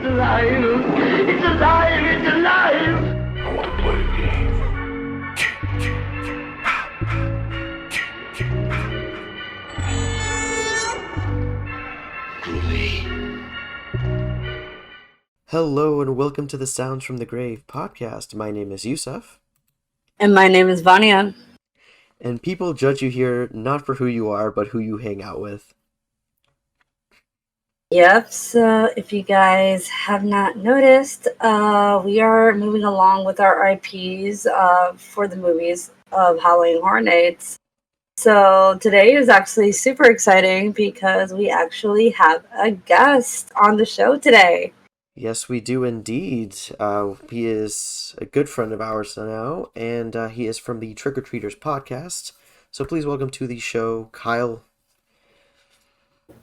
alive! It's alive! It's alive! I want to play a game. Hello and welcome to the Sounds from the Grave podcast. My name is Yussef. And my name is Vania. And people judge you here not for who you are, but who you hang out with. Yep, so if you guys have not noticed, we are moving along with our IPs for the movies of Halloween Horror Nights. So today is actually super exciting because we actually have a guest on the show today. Yes, we do indeed. He is a good friend of ours now, and he is from the Trick or Treaters podcast. So please welcome to the show, Kyle.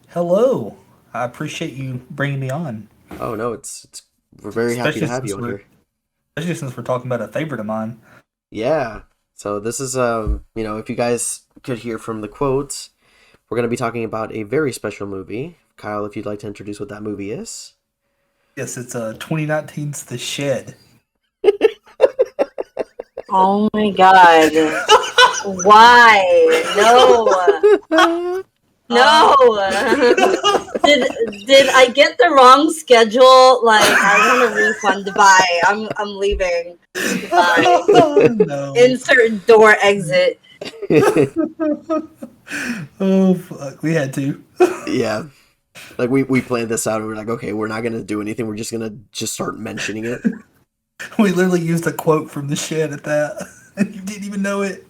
Hello. I appreciate you bringing me on. Oh no, we're very happy to have you on here. Especially since we're talking about a favorite of mine. Yeah. So this is if you guys could hear from the quotes, we're going to be talking about a very special movie. Kyle, if you'd like to introduce what that movie is. Yes, it's 2019's The Shed. Oh my god. Why? No. No. Did I get the wrong schedule? Like, I want a refund. Goodbye. I'm leaving. Goodbye. Oh, no. Insert door exit. Oh fuck, we had to. Yeah. Like we planned this out and we're like, okay, we're not gonna do anything, we're just gonna start mentioning it. We literally used a quote from The Shed at that. And you didn't even know it.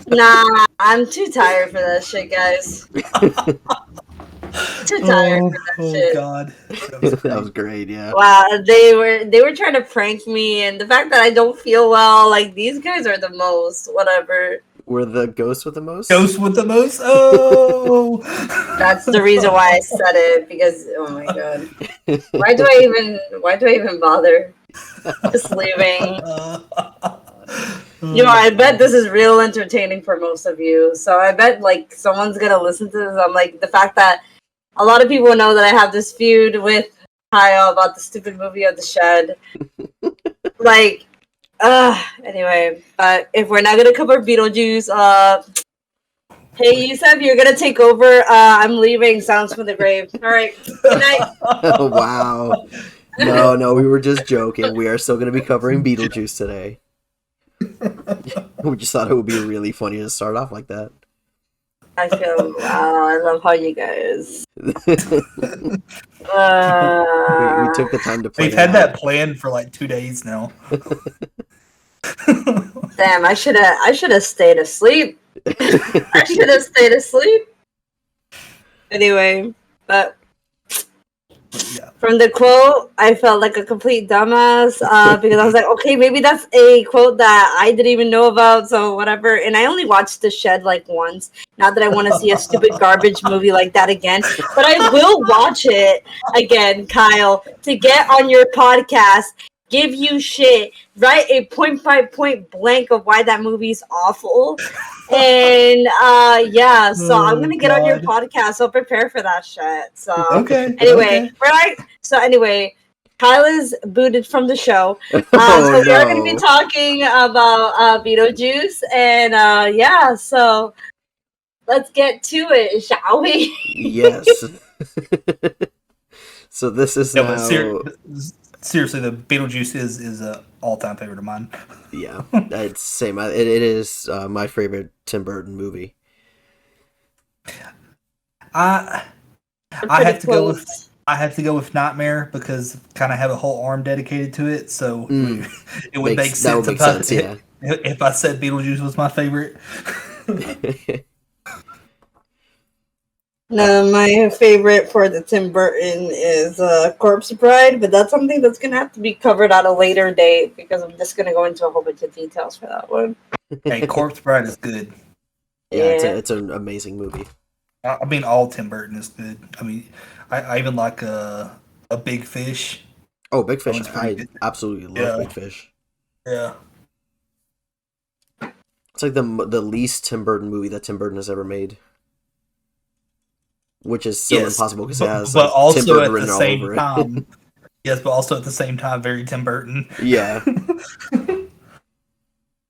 Nah, I'm too tired for that shit, guys. Too tired for that shit. Oh god. That was great, yeah. Wow, they were trying to prank me, and the fact that I don't feel well, like, these guys are the most, whatever. We're the ghost with the most? Ghost with the most? Oh! That's the reason why I said it, because, oh my god. Why do I even bother? Just leaving. I bet this is real entertaining for most of you. So I bet, like, someone's gonna listen to this. I'm like, the fact that a lot of people know that I have this feud with Kyle about the stupid movie of The Shed. Like, anyway, but if we're not gonna cover Beetlejuice, hey, Yussef, you're gonna take over. I'm leaving Sounds from the Grave. All right, good night. Oh, wow. No, we were just joking. We are still going to be covering Beetlejuice today. We just thought it would be really funny to start off like that. I love how you guys. We took the time to play. We've had that planned for like 2 days now. Damn, I should have stayed asleep. I should have stayed asleep. Anyway, but Yeah. from the quote, I felt like a complete dumbass because I was like, okay, maybe that's a quote that I didn't even know about, so whatever. And I only watched The Shed like once. Not that I want to see a stupid garbage movie like that again, but I will watch it again, Kyle, to get on your podcast, give you shit, write a point by point blank of why that movie's awful. And yeah, so I'm gonna get on your podcast, so prepare for that shit. So Okay. anyway, okay. right? So anyway, Kyle is booted from the show. So Oh, we are gonna be no. talking about Beetlejuice, and yeah, so let's get to it, shall we? Yes. So this is No, now... but seriously, the Beetlejuice is a all-time favorite of mine. Yeah, it's same. It is my favorite Tim Burton movie. I have to go with Nightmare because kind of have a whole arm dedicated to it, so it would make sense. Yeah. If I said Beetlejuice was my favorite. No, my favorite for the Tim Burton is Corpse Bride, but that's something that's going to have to be covered at a later date because I'm just going to go into a whole bunch of details for that one. Hey, Corpse Bride is good. Yeah, it's an amazing movie. I mean, all Tim Burton is good. I mean, I even like a Big Fish. Oh, Big Fish. That one's pretty I good. absolutely love Yeah. Big Fish. Yeah. It's like the least Tim Burton movie that Tim Burton has ever made. Which is still impossible because it has but Tim also Burton at written the all same over it. time, Yes, but also at the same time, very Tim Burton. Yeah.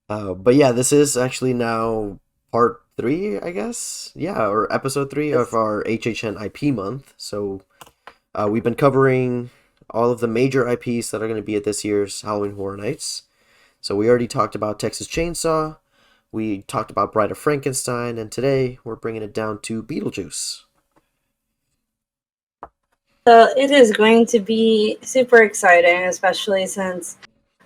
But yeah, this is actually now part 3, I guess. Yeah, or episode 3 of our HHN IP month. So we've been covering all of the major IPs that are going to be at this year's Halloween Horror Nights. So we already talked about Texas Chainsaw. We talked about Bride of Frankenstein, and today we're bringing it down to Beetlejuice. So it is going to be super exciting, especially since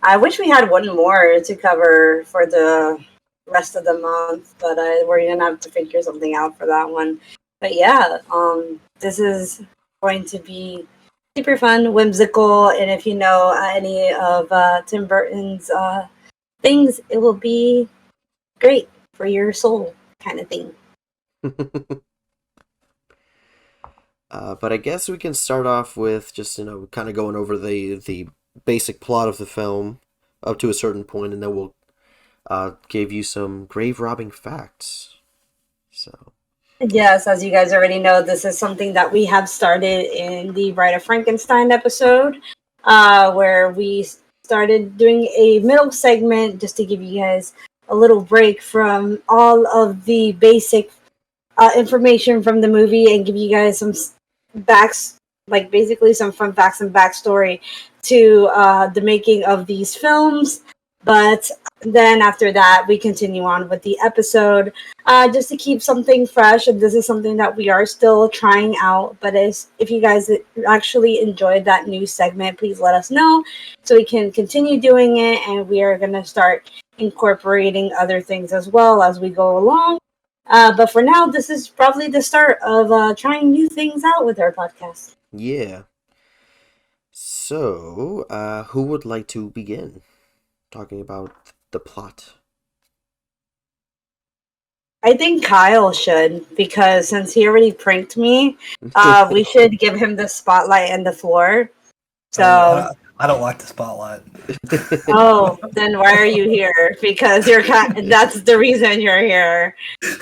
I wish we had one more to cover for the rest of the month, but we're gonna have to figure something out for that one. But yeah, this is going to be super fun, whimsical, and if you know any of Tim Burton's things, it will be great for your soul, kind of thing. But I guess we can start off with just, kind of going over the basic plot of the film up to a certain point, and then we'll give you some grave-robbing facts. So. Yes, as you guys already know, this is something that we have started in the Bride of Frankenstein episode, where we started doing a middle segment just to give you guys a little break from all of the basic information from the movie and give you guys some basically some fun facts and backstory to the making of these films. But then after that, we continue on with the episode just to keep something fresh. And this is something that we are still trying out. But if you guys actually enjoyed that new segment, please let us know so we can continue doing it. And we are going to start incorporating other things as well as we go along. But for now, this is probably the start of trying new things out with our podcast. Yeah. So, who would like to begin talking about the plot? I think Kyle should, because since he already pranked me, we should give him the spotlight and the floor. So I don't like the spotlight. Oh, then why are you here? Because that's the reason you're here.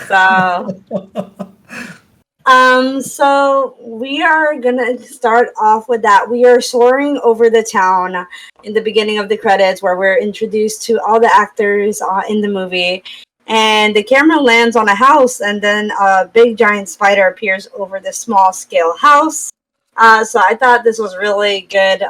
So we are gonna start off with that. We are soaring over the town in the beginning of the credits, where we're introduced to all the actors in the movie, and the camera lands on a house, and then a big giant spider appears over the small scale house. So I thought this was really good.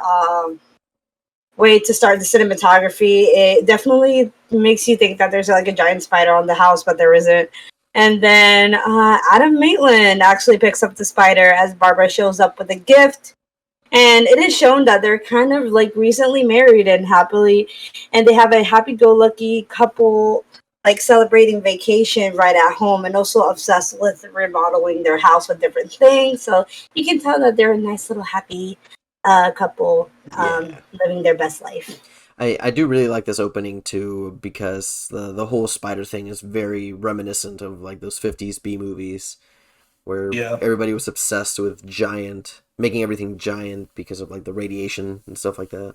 Way to start the cinematography. It definitely makes you think that there's like a giant spider on the house, but there isn't. And then Adam Maitland actually picks up the spider as Barbara shows up with a gift. And it is shown that they're kind of like recently married and they have a happy-go-lucky couple like celebrating vacation right at home, and also obsessed with remodeling their house with different things. So you can tell that they're a nice little happy couple living their best life. I do really like this opening too, because the whole spider thing is very reminiscent of like those 50s B movies where everybody was obsessed with making everything giant because of like the radiation and stuff like that.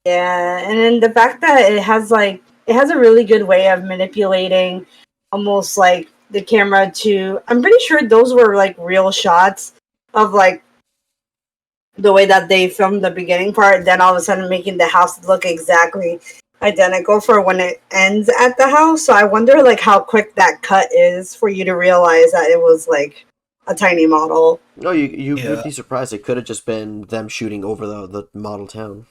Yeah, and then the fact that it has a really good way of manipulating almost like the camera to, I'm pretty sure those were like real shots of like the way that they filmed the beginning part, then all of a sudden making the house look exactly identical for when it ends at the house. So I wonder like how quick that cut is for you to realize that it was like a tiny model. No, you'd be surprised. It could have just been them shooting over the model town.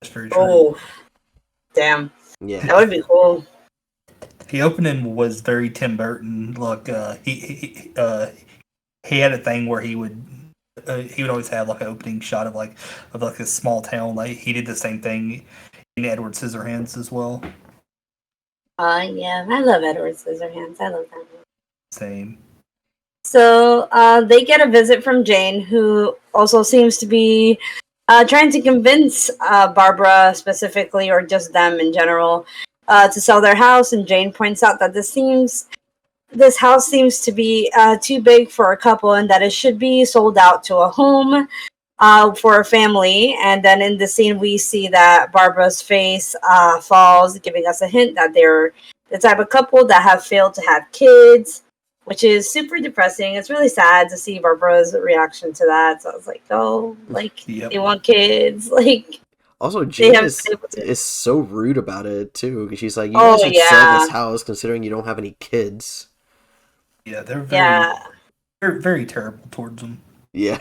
That's very true. Oh, damn. Yeah. That would be cool. The opening was very Tim Burton. Look, he had a thing where he would always have like an opening shot of a small town. Like he did the same thing in Edward Scissorhands as well. Yeah, I love Edward Scissorhands. I love that one. Same. So they get a visit from Jane, who also seems to be trying to convince Barbara specifically, or just them in general, to sell their house. And Jane points out that this house seems to be too big for a couple, and that it should be sold out to a home for a family. And then in the scene, we see that Barbara's face falls, giving us a hint that they're the type of couple that have failed to have kids. which is super depressing. It's really sad to see Barbara's reaction to that. So I was like, oh, like they want kids, like. Also, Jane is so rude about it too, because she's like, "You guys should sell this house, considering you don't have any kids." Yeah, they're very terrible towards them. Yeah.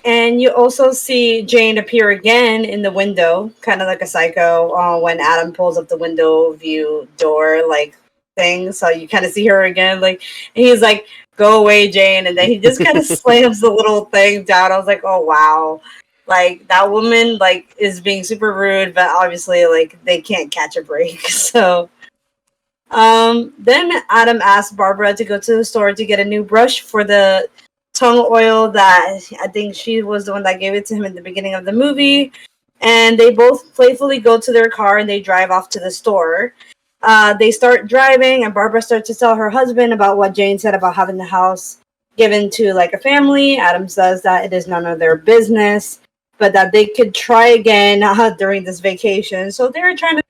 And you also see Jane appear again in the window, kind of like a psycho, when Adam pulls up the window view door, like thing. So you kind of see her again, like, and he's like, "Go away, Jane," and then he just kind of slams the little thing down. I was like, "Oh wow." Like, that woman, like, is being super rude, but obviously, like, they can't catch a break. So, then Adam asked Barbara to go to the store to get a new brush for the tongue oil that I think she was the one that gave it to him in the beginning of the movie. And they both playfully go to their car and they drive off to the store. They start driving, and Barbara starts to tell her husband about what Jane said about having the house given to, like, a family. Adam says that it is none of their business, but that they could try again during this vacation. So they're trying to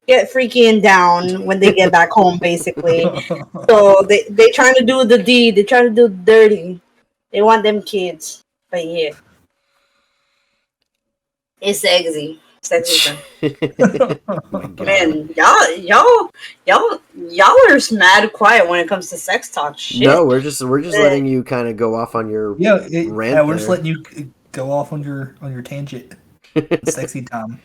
get freaky and down when they get back home, basically. So they trying to do the deed. They trying to do dirty. They want them kids. But yeah. It's sexy. Sexy. Man, y'all are mad quiet when it comes to sex talk. Shit. No, we're just letting you kind of go off on your rant. Yeah, we're just letting you go off on your tangent. Sexy time.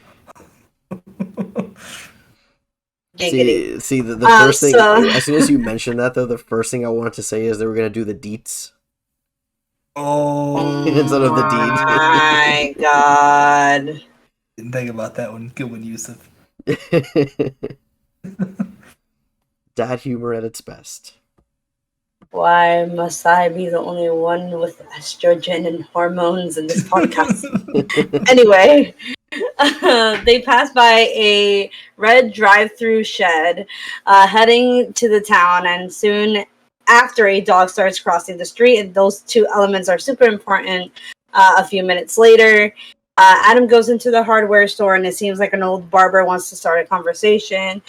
See the first thing, as soon as you mentioned that, though, the first thing I wanted to say is they were gonna do the deets. Oh, instead of the deed. My God. Didn't think about that one. Good one, Yussef. Dad humor at its best. Why must I be the only one with estrogen and hormones in this podcast? Anyway, they pass by a red drive-through shed, heading to the town, and soon after, a dog starts crossing the street, and those two elements are super important. A few minutes later, Adam goes into the hardware store, and it seems like an old barber wants to start a conversation.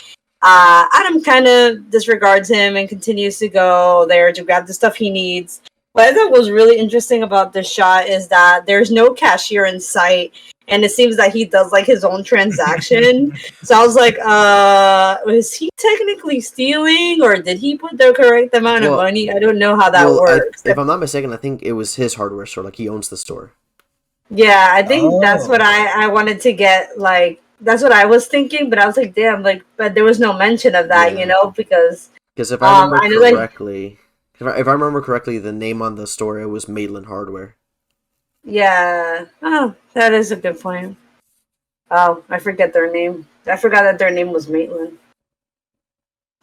Adam kind of disregards him and continues to go there to grab the stuff he needs. What I thought was really interesting about this shot is that there's no cashier in sight, and it seems that he does like his own transaction. So I was like, was he technically stealing, or did he put the correct amount of money? I don't know how that works. If I'm not mistaken, I think it was his hardware store. Like, he owns the store. Yeah, I think that's what I wanted to get, like, that's what I was thinking, but I was like, damn, like, but there was no mention of that, you know, because if I remember correctly, if I remember correctly, the name on the store, it was Maitland Hardware. Yeah. Oh, that is a good point. Oh, I forget their name. I forgot that their name was Maitland.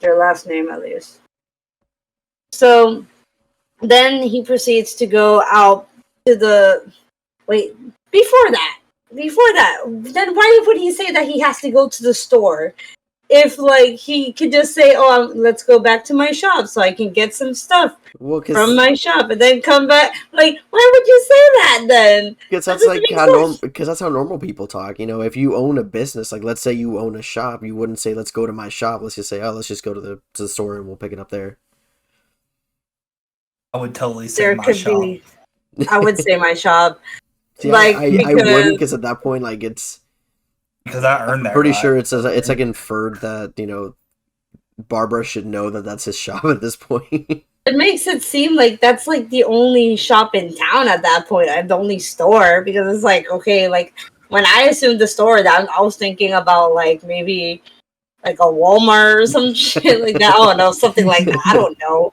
Their last name, at least. So then he proceeds to go out to the... Wait, before that, then why would he say that he has to go to the store? If, like, he could just say, let's go back to my shop so I can get some stuff from my shop and then come back. Like, why would you say that then? Because that's how normal people talk. You know, if you own a business, like, let's say you own a shop, you wouldn't say, let's go to my shop. Let's just say, let's just go to the store and we'll pick it up there. I would totally say my shop. I would say my shop. See, like, I wouldn't, because at that point, like, it's... Because I earned that. I'm pretty sure it's like inferred that, you know, Barbara should know that that's his shop at this point. It makes it seem like that's like the only shop in town at that point, the only store, because it's like, okay, like when I assumed the store, that I was thinking about like maybe like a Walmart or some shit like that. I don't know, something like that. I don't know.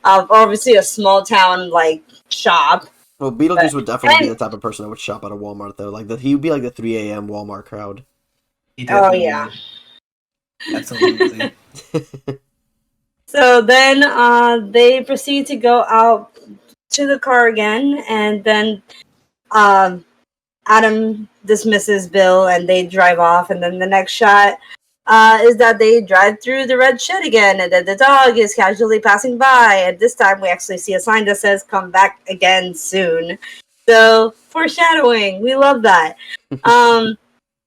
Obviously a small town like shop. Well, Beetlejuice would definitely be the type of person that would shop at a Walmart, though. Like, he would be like the 3 a.m. Walmart crowd. Oh, yeah. Absolutely. So then they proceed to go out to the car again, and then Adam dismisses Bill, and they drive off, and then the next shot is that they drive through the red shed again, and then the dog is casually passing by, and this time we actually see a sign that says come back again soon. So foreshadowing, we love that.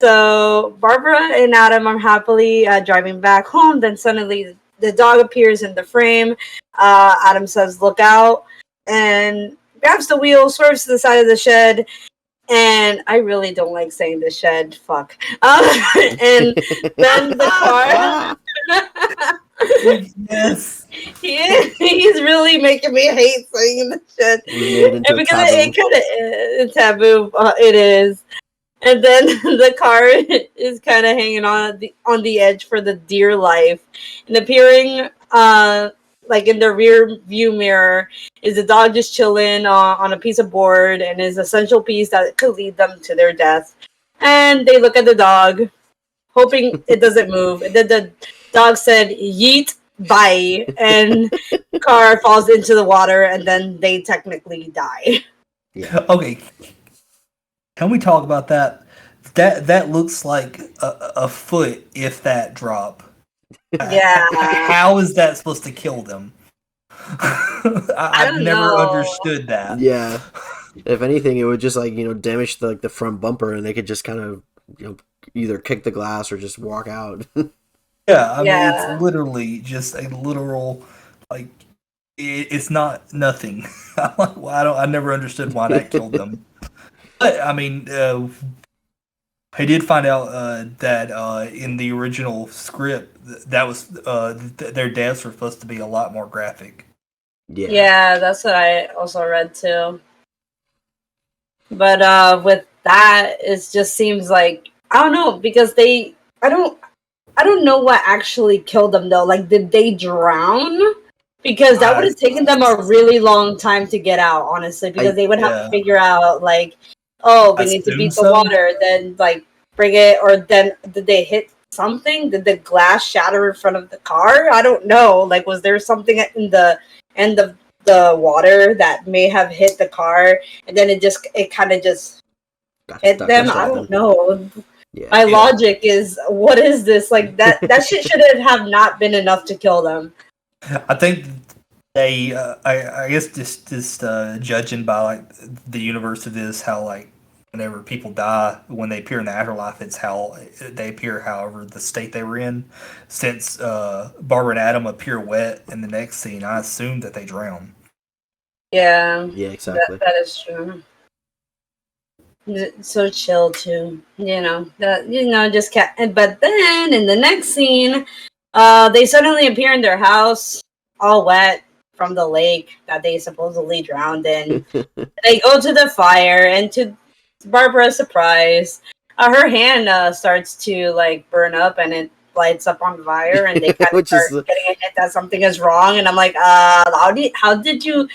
So Barbara and Adam are happily driving back home, then suddenly the dog appears in the frame. Adam says, "Look out," and grabs the wheel, swerves to the side of the shed. And I really don't like saying the shed. Fuck. And then the car. Yes. He's really making me hate saying the shed. It And because it kind of taboo. It is. And then the car is kind of hanging on the edge for the dear life. And appearing like in the rear view mirror is the dog just chilling on a piece of board, and is a central piece that could lead them to their death. And they look at the dog, hoping it doesn't move. And then the dog said, "Yeet, bye," and the car falls into the water, and then they technically die. Yeah. Okay. Can we talk about that? That looks like a foot, if that drop. Yeah. How is that supposed to kill them? I've never understood that. Yeah. If anything, it would just damage the front bumper, and they could just kind of either kick the glass or just walk out. Yeah, I mean it's literally just a literal it's not nothing. I never understood why that killed them. But I mean, I did find out that in the original script, that was their deaths were supposed to be a lot more graphic. Yeah, that's what I also read too. But with that, it just seems like I don't know, because I don't know what actually killed them though. Like, did they drown? Because that would have taken them a really long time to get out, honestly. Because they would have to figure out we need to beat the water, then bring it, or then did they hit something? Did the glass shatter in front of the car? I don't know. Was there something in the end of the water that may have hit the car, and then it kind of just hit them? I don't know. Yeah. My logic is, what is this? That shit should have not been enough to kill them. I think they, I guess just judging by the universe of this, how whenever people die, when they appear in the afterlife, it's how they appear, however, the state they were in. Since Barbara and Adam appear wet in the next scene, I assume that they drown. Yeah. Yeah, exactly. That is true. So chill too, just can't. But then in the next scene, they suddenly appear in their house, all wet from the lake that they supposedly drowned in. They go to the fire, and to Barbara's surprise, her hand starts to burn up, and it lights up on fire, and they kind of start getting a hint that something is wrong. And I'm like, how did you?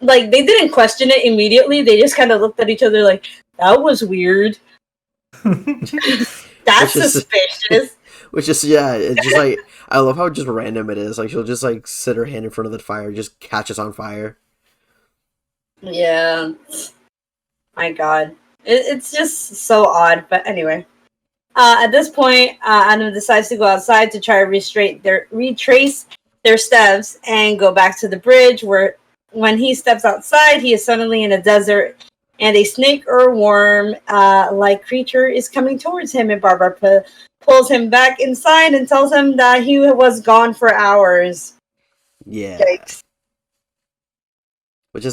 They didn't question it immediately. They just kind of looked at each other like, that was weird. That's suspicious. Which is, it's just I love how just random it is. She'll just sit her hand in front of the fire, just catches on fire. Yeah. My God. It's just so odd. But anyway. At this point, Adam decides to go outside to try to retrace their steps and go back to the bridge, where when he steps outside, he is suddenly in a desert, and a snake or worm-like creature is coming towards him, and Barbara pulls him back inside and tells him that he was gone for hours. Yeah. Yikes. Which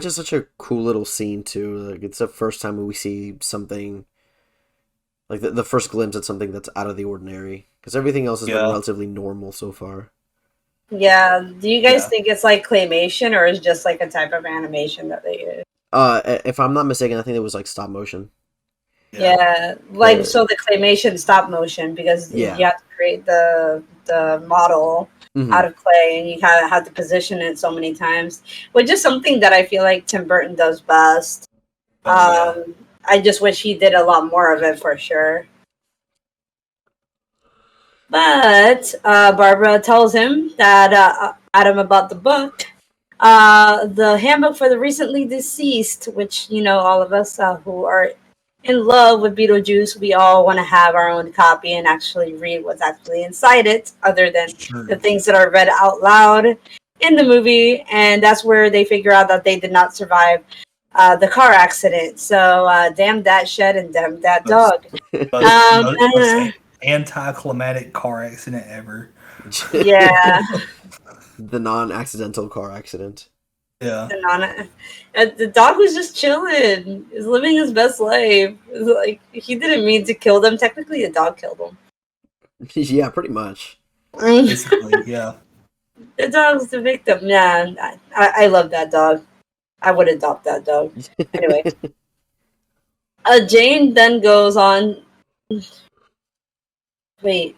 is such a cool little scene too. It's the first time we see something the first glimpse at something that's out of the ordinary, because everything else has been relatively normal so far. Yeah. Do you guys think it's claymation, or is just a type of animation that they use? If I'm not mistaken, I think it was stop motion. Yeah, so the claymation stop motion, because you have to create the model out of clay, and you kind of have to position it so many times, which is something that I feel like Tim Burton does best. I just wish he did a lot more of it, for sure. But Barbara tells him that Adam about the book. The handbook for the recently deceased, which, all of us who are in love with Beetlejuice, we all want to have our own copy and actually read what's actually inside it, other than the things that are read out loud in the movie. And that's where they figure out that they did not survive the car accident. So damn that shed and damn that dog. Most anticlimactic car accident ever. Yeah. The non-accidental car accident. Yeah. The dog was just chilling. He's living his best life. It's like he didn't mean to kill them. Technically, the dog killed him. Yeah, pretty much. Basically, yeah. The dog's the victim. Yeah, I love that dog. I would adopt that dog. Anyway, Jane then goes on. Wait,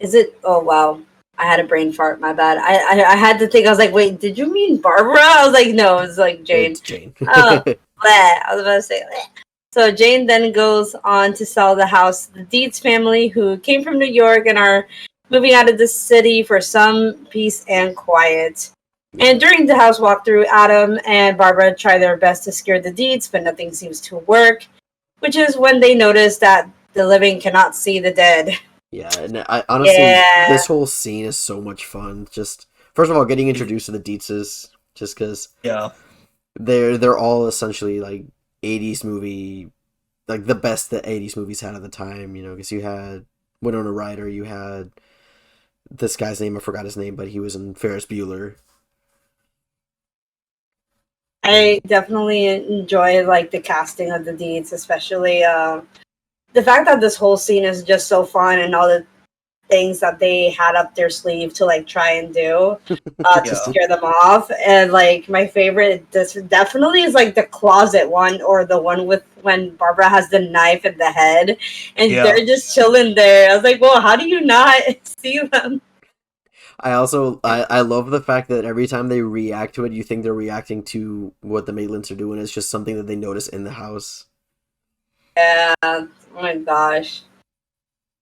is it? Oh wow, I had a brain fart. My bad. I had to think. I was like, wait, did you mean Barbara? I was like, no, it's like Jane. It's Jane. Oh, bleh. I was about to say. Bleh. So Jane then goes on to sell the house to the Deeds family, who came from New York and are moving out of the city for some peace and quiet. And during the house walkthrough, Adam and Barbara try their best to scare the Deeds, but nothing seems to work, which is when they notice that the living cannot see the dead. Yeah, and I honestly, this whole scene is so much fun. Just first of all, getting introduced to the Dietzes, just because they're all essentially like 80s movie, like the best that 80s movies had at the time. You know, because you had Winona Ryder, you had this guy's name, I forgot his name, but he was in Ferris Bueller. I definitely enjoy like the casting of the Deeds, especially the fact that this whole scene is just so fun and all the things that they had up their sleeve to like try and do to scare them off. And like my favorite this definitely is like the closet one, or the one with when Barbara has the knife in the head and they're just chilling there. I was like, well, how do you not see them? I love the fact that every time they react to it, you think they're reacting to what the Maitlands are doing. It's just something that they notice in the house. Yeah, oh my gosh.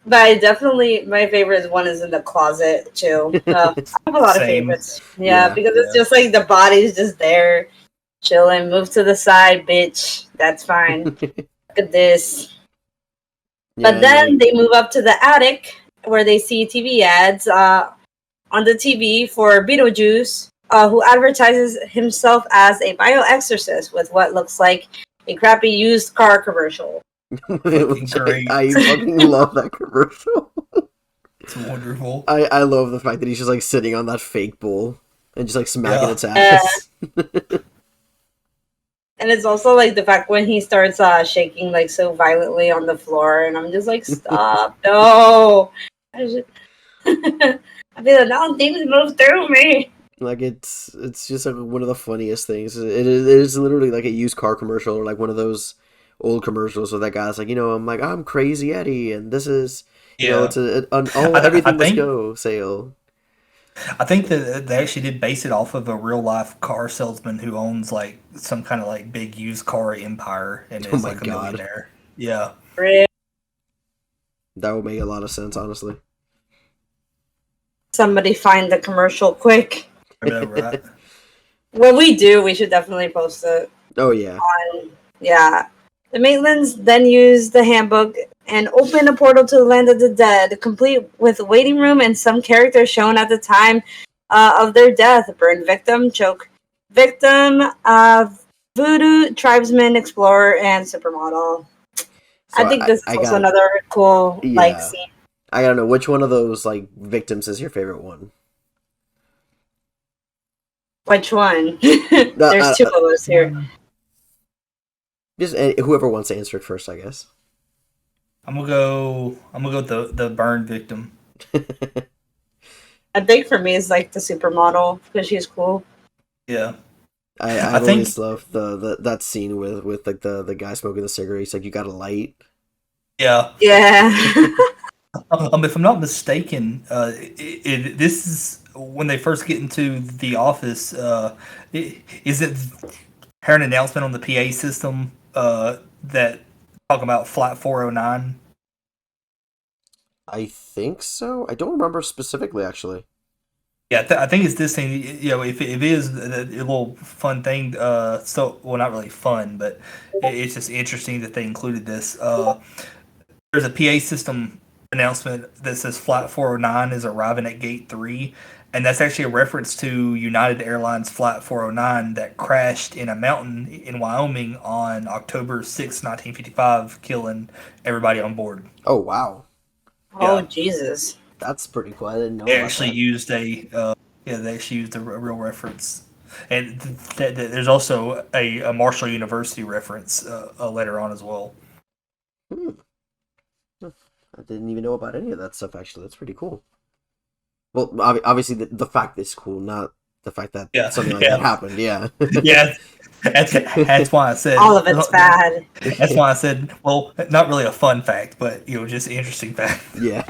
But I definitely, my favorite one is in the closet too. I have a lot of favorites. Yeah, because it's just like the body's just there, chilling. Move to the side, bitch. That's fine. Look at this. But then they move up to the attic where they see TV ads on the TV for Beetlejuice, who advertises himself as a bioexorcist with what looks like a crappy used car commercial. Great. I fucking love that commercial. It's wonderful. I love the fact that he's just like sitting on that fake bull and just like smacking its ass. And it's also like the fact when he starts shaking like so violently on the floor, and I'm just like, stop, no. I feel like now things move through me. Like it's just like one of the funniest things. It is literally like a used car commercial, or like one of those old commercials where that guy's like, I'm Crazy Eddie, and this is, it's an everything must go sale. I think that they actually did base it off of a real life car salesman who owns like some kind of like big used car empire and is like a millionaire. Yeah. That would make a lot of sense, honestly. Somebody find the commercial quick. Right. When we do, we should definitely post it. Oh, yeah. The Maitlands then use the handbook and open a portal to the land of the dead, complete with a waiting room and some characters shown at the time of their death. Burn victim, choke victim, voodoo, tribesman, explorer, and supermodel. So I think this is also another cool scene. I gotta know, which one of those like victims is your favorite one? Which one? There's two of us here. Just whoever wants to answer it first, I guess. I'm gonna go with the burn victim. I think for me it's like the supermodel because she's cool. Yeah. I always love that scene with like the guy smoking the cigarette. He's like, you got a light? Yeah. If I'm not mistaken, this is when they first get into the office. Is it her an announcement on the PA system that talk about Flat 409? I think so. I don't remember specifically, actually. Yeah, I think it's this thing. If it is a little fun thing, not really fun, but it's just interesting that they included this. There's a PA system announcement that says Flight 409 is arriving at Gate 3, and that's actually a reference to United Airlines Flight 409 that crashed in a mountain in Wyoming on October 6, 1955, killing everybody on board. Oh, wow. Oh, Jesus. That's pretty cool. I didn't know They about actually that. used they actually used a real reference, and there's also a Marshall University reference later on as well. Hmm. I didn't even know about any of that stuff. Actually, that's pretty cool. Well, obviously the fact is cool, not the fact that Yeah, something like that yeah, happened. Yeah. yeah. That's why I said All of it's bad. That's why I said, well, not really a fun fact, but just an interesting fact. Yeah.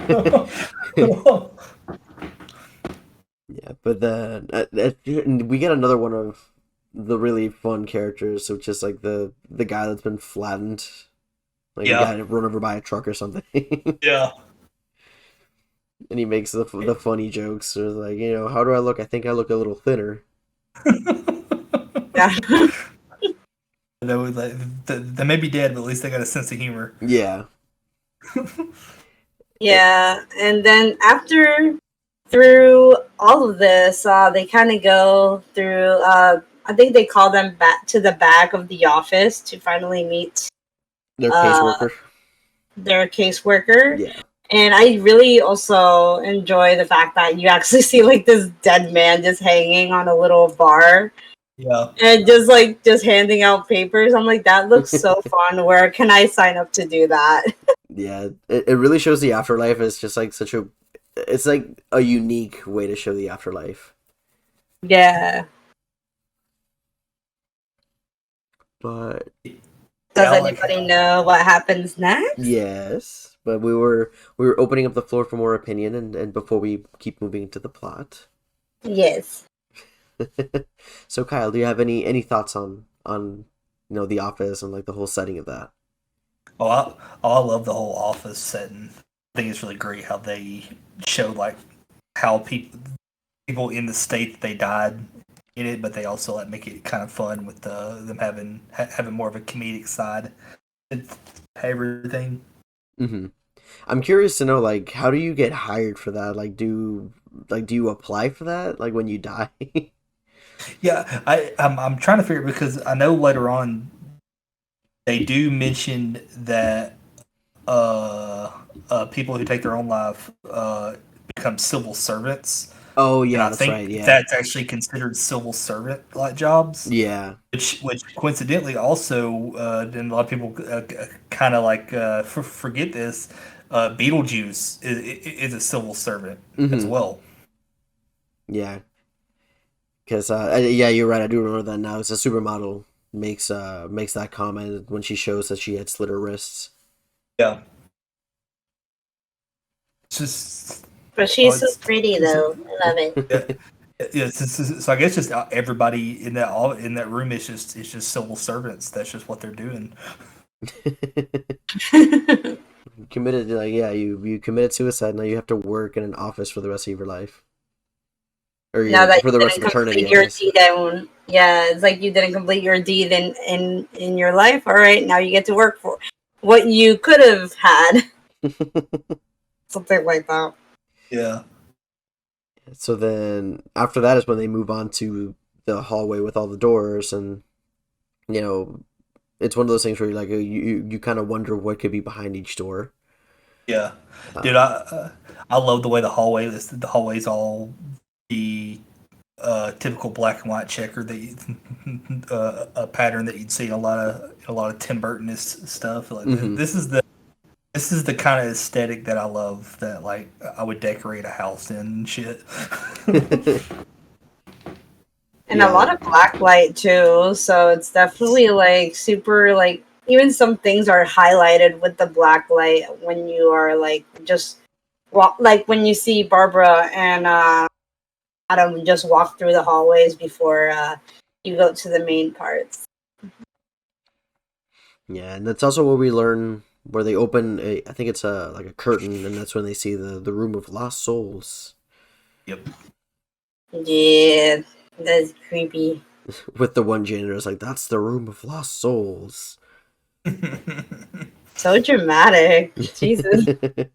Yeah, but then we get another one of the really fun characters, which is like the guy that's been flattened, like he Yeah, got run over by a truck or something, yeah. and he makes the funny jokes, or like, how do I look? I think I look a little thinner. Yeah. They may be dead, but at least they got a sense of humor. Yeah. Yeah, and then after through all of this, they kind of go through. I think they call them back to the back of the office to finally meet Their uh, caseworker. their caseworker. Yeah. And I really also enjoy the fact that you actually see like this dead man just hanging on a little bar Yeah, and just handing out papers. I'm like, that looks so fun. Where can I sign up to do that? Yeah, it really shows the afterlife is just like it's like a unique way to show the afterlife. Yeah. But Does I like anybody know what happens next? yes, but we were opening up the floor for more opinion, and before we keep moving into the plot. Yes. So Kyle, do you have any thoughts on the office and like the whole setting of that? I love the whole office setting. I think it's really great how they show like how people in the state that they died in it, but they also like make it kind of fun with them having more of a comedic side to everything. Mm-hmm. I'm curious to know, like, how do you get hired for that? Like, do you apply for that like when you die? Yeah, I'm trying to figure it because I know later on they do mention that people who take their own life become civil servants, Oh and yeah, I that's right. think Yeah, that's actually considered civil servant like jobs. yeah. Which coincidentally also, and a lot of people kind of like forget this. Beetlejuice is a civil servant as Mm-hmm. well. Yeah, because yeah, you're right. I do remember that now. It's a supermodel makes that comment when she shows that she had slit her wrists. Yeah, it's just But oh, she's so pretty though. I love it. yeah, yeah. So I guess just everybody in that room is just civil servants. That's just what they're doing. Committed like, yeah, you committed suicide. Now you have to work in an office for the rest of your life, or Now that for you the rest didn't of eternity, complete I your guess. deed, yeah, it's like you didn't complete your deed in your life. All right, now you get to work for what you could have had, something like that. Yeah, So then after that is when they move on to the hallway with all the doors, and you know it's one of those things where you're like, you kind of wonder what could be behind each door. yeah, dude. Um, I love the way the hallways all the typical black and white checker that a pattern that you'd see in a lot of Tim Burton stuff. Like mhm. this is the kind of aesthetic that I love. That like I would decorate a house in and shit. And a Yeah, lot of black light too, so it's definitely like super like even some things are highlighted with the black light when you are like just walk like when you see Barbara and Adam just walk through the hallways before you go to the main parts. yeah, and that's also where we learn where they open I think it's a like a curtain, and that's when they see the room of lost souls Yep. Yeah, that's creepy. with the one janitor. It's like, that's the room of lost souls. So dramatic. Jesus.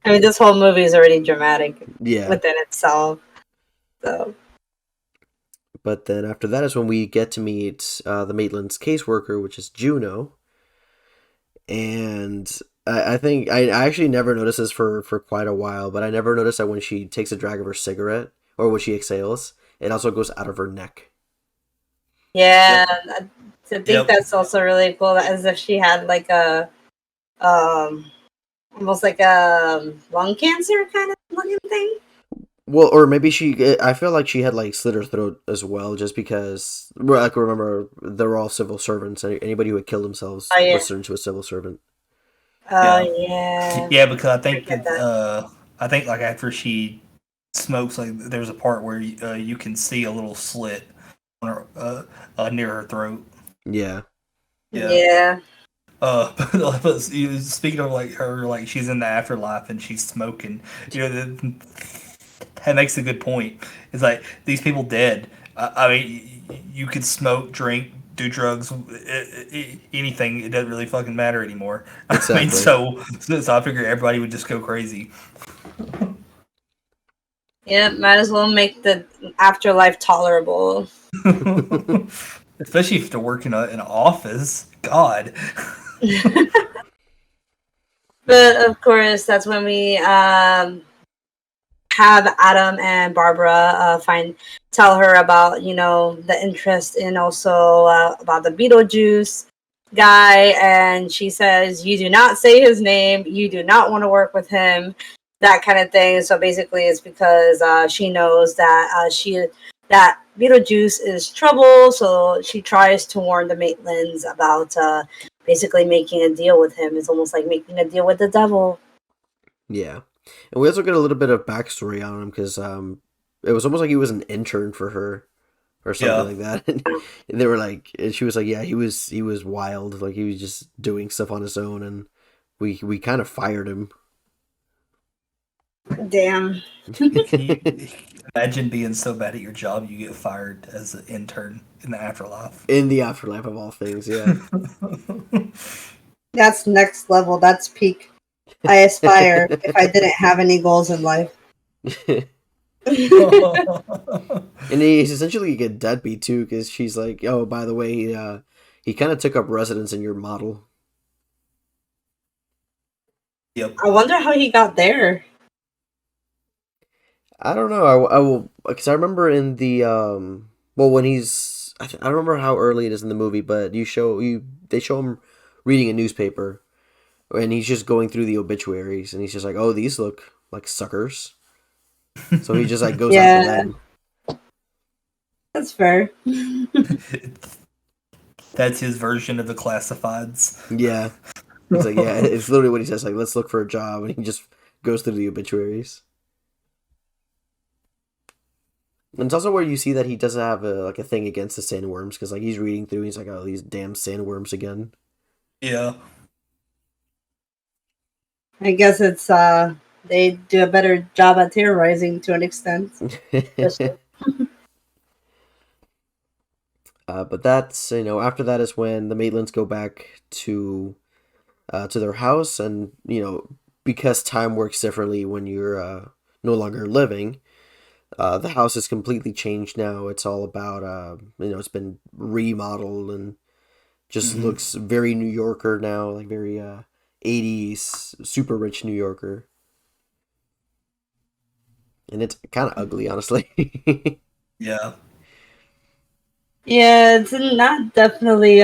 I mean, this whole movie is already dramatic Yeah, within itself. So, but then after that is when we get to meet the Maitland's caseworker, which is Juno, and I think I actually never noticed this for quite a while, but I never noticed that when she takes a drag of her cigarette or when she exhales, it also goes out of her neck. Yeah, I think Yep. that's also really cool. As if she had like a um, almost like a lung cancer kind of looking thing. Well, or maybe I feel like she had like slit her throat as well, just because. Well, like remember, they're all civil servants. Anybody who had killed themselves Oh yeah. was turned into a civil servant. Oh Yeah. yeah. Yeah, because I I think get that that. I think like after she smokes, like there's a part where you can see a little slit on her near her throat. Yeah. Yeah. Yeah. Speaking of like her, like she's in the afterlife and she's smoking. That makes a good point. It's like these people dead. I mean, you could smoke, drink, do drugs, anything. It doesn't really fucking matter anymore. I mean, Exactly. so I figure everybody would just go crazy. Yeah, might as well make the afterlife tolerable. Especially if they're working in an office. God. But of course, that's when we have Adam and Barbara tell her about the interest in also about the Beetlejuice guy, and she says, "You do not say his name. You do not want to work with him." That kind of thing. So basically, it's because she knows that that Beetlejuice is trouble. So she tries to warn the Maitlands about basically making a deal with him. It's almost like making a deal with the devil. Yeah. And we also get a little bit of backstory on him because it was almost like he was an intern for her or something Yeah. like that. And they were like, and she was like, yeah, he was wild, like he was just doing stuff on his own, and we kind of fired him. Damn. Can you imagine being so bad at your job you get fired as an intern in the afterlife? In the afterlife of all things, yeah. That's next level. That's peak. I aspire if I didn't have any goals in life. And he's essentially like a deadbeat too, because she's like, "Oh, by the way, he kind of took up residence in your model." Yep. I wonder how he got there. I don't know. I will, because I remember in the well, when I don't remember how early it is in the movie, but they show him reading a newspaper, and he's just going through the obituaries, and he's just like, "Oh, these look like suckers." So he just like goes after Yeah, them. that's fair. That's his version of the classifieds. Yeah, he's like, yeah, it's literally what he says. Like, let's look for a job, and he just goes through the obituaries. And it's also where you see that he doesn't have like a thing against the sandworms, because like he's reading through, he's like, oh, these damn sandworms again. Yeah. I guess it's they do a better job at terrorizing to an extent. But that's after that is when the Maitlands go back to their house, and because time works differently when you're no longer living. The house is completely changed now. It's all about it's been remodeled and just looks very New Yorker now, like very 80s super rich New Yorker. And it's kind of ugly, honestly. Yeah. Yeah, it's not definitely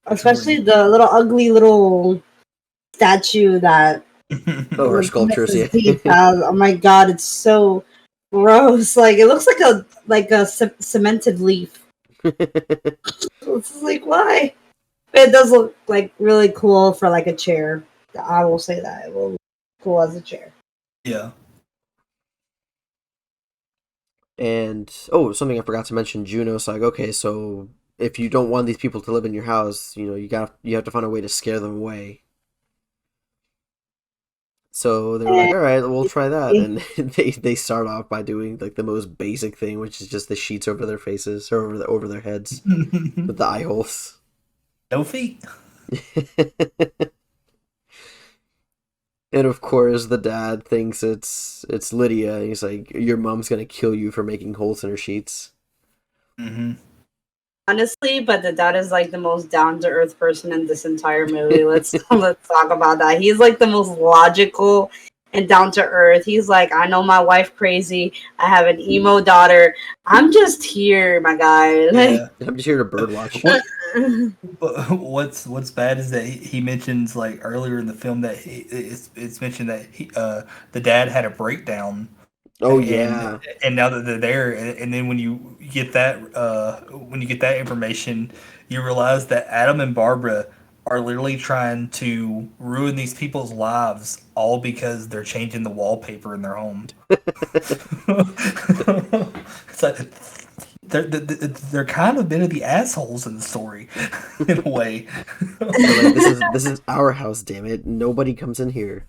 especially the little ugly little statue that Oh, her sculptures, Mrs. yeah. Deep has. Oh my god, it's so gross. Like it looks like a cemented leaf. It's just like why? But it does look like really cool for like a chair. I will say that it will look cool as a chair. Yeah. And something I forgot to mention, Juno's like, okay, so if you don't want these people to live in your house, you have to find a way to scare them away. So they were like, all right, we'll try that. And they start off by doing like the most basic thing, which is just the sheets over their faces or over their heads with the eye holes. No feet. And of course, the dad thinks it's Lydia. He's like, your mom's gonna kill you for making holes in her sheets. Mm-hmm. honestly, but the dad is like the most down to earth person in this entire movie. Let's talk about that. He's like the most logical and down to earth. He's like, I know my wife crazy. I have an emo daughter. I'm just here, my guy. Like, Yeah. I'm just here to birdwatch. But what's bad is that he mentions like earlier in the film that it's mentioned that the dad had a breakdown. Oh yeah. And now that they're there, and then when you get that information, you realize that Adam and Barbara are literally trying to ruin these people's lives all because they're changing the wallpaper in their home. It's like they're kind of been of the assholes in the story, in a way. They're like, this is our house, damn it. Nobody comes in here.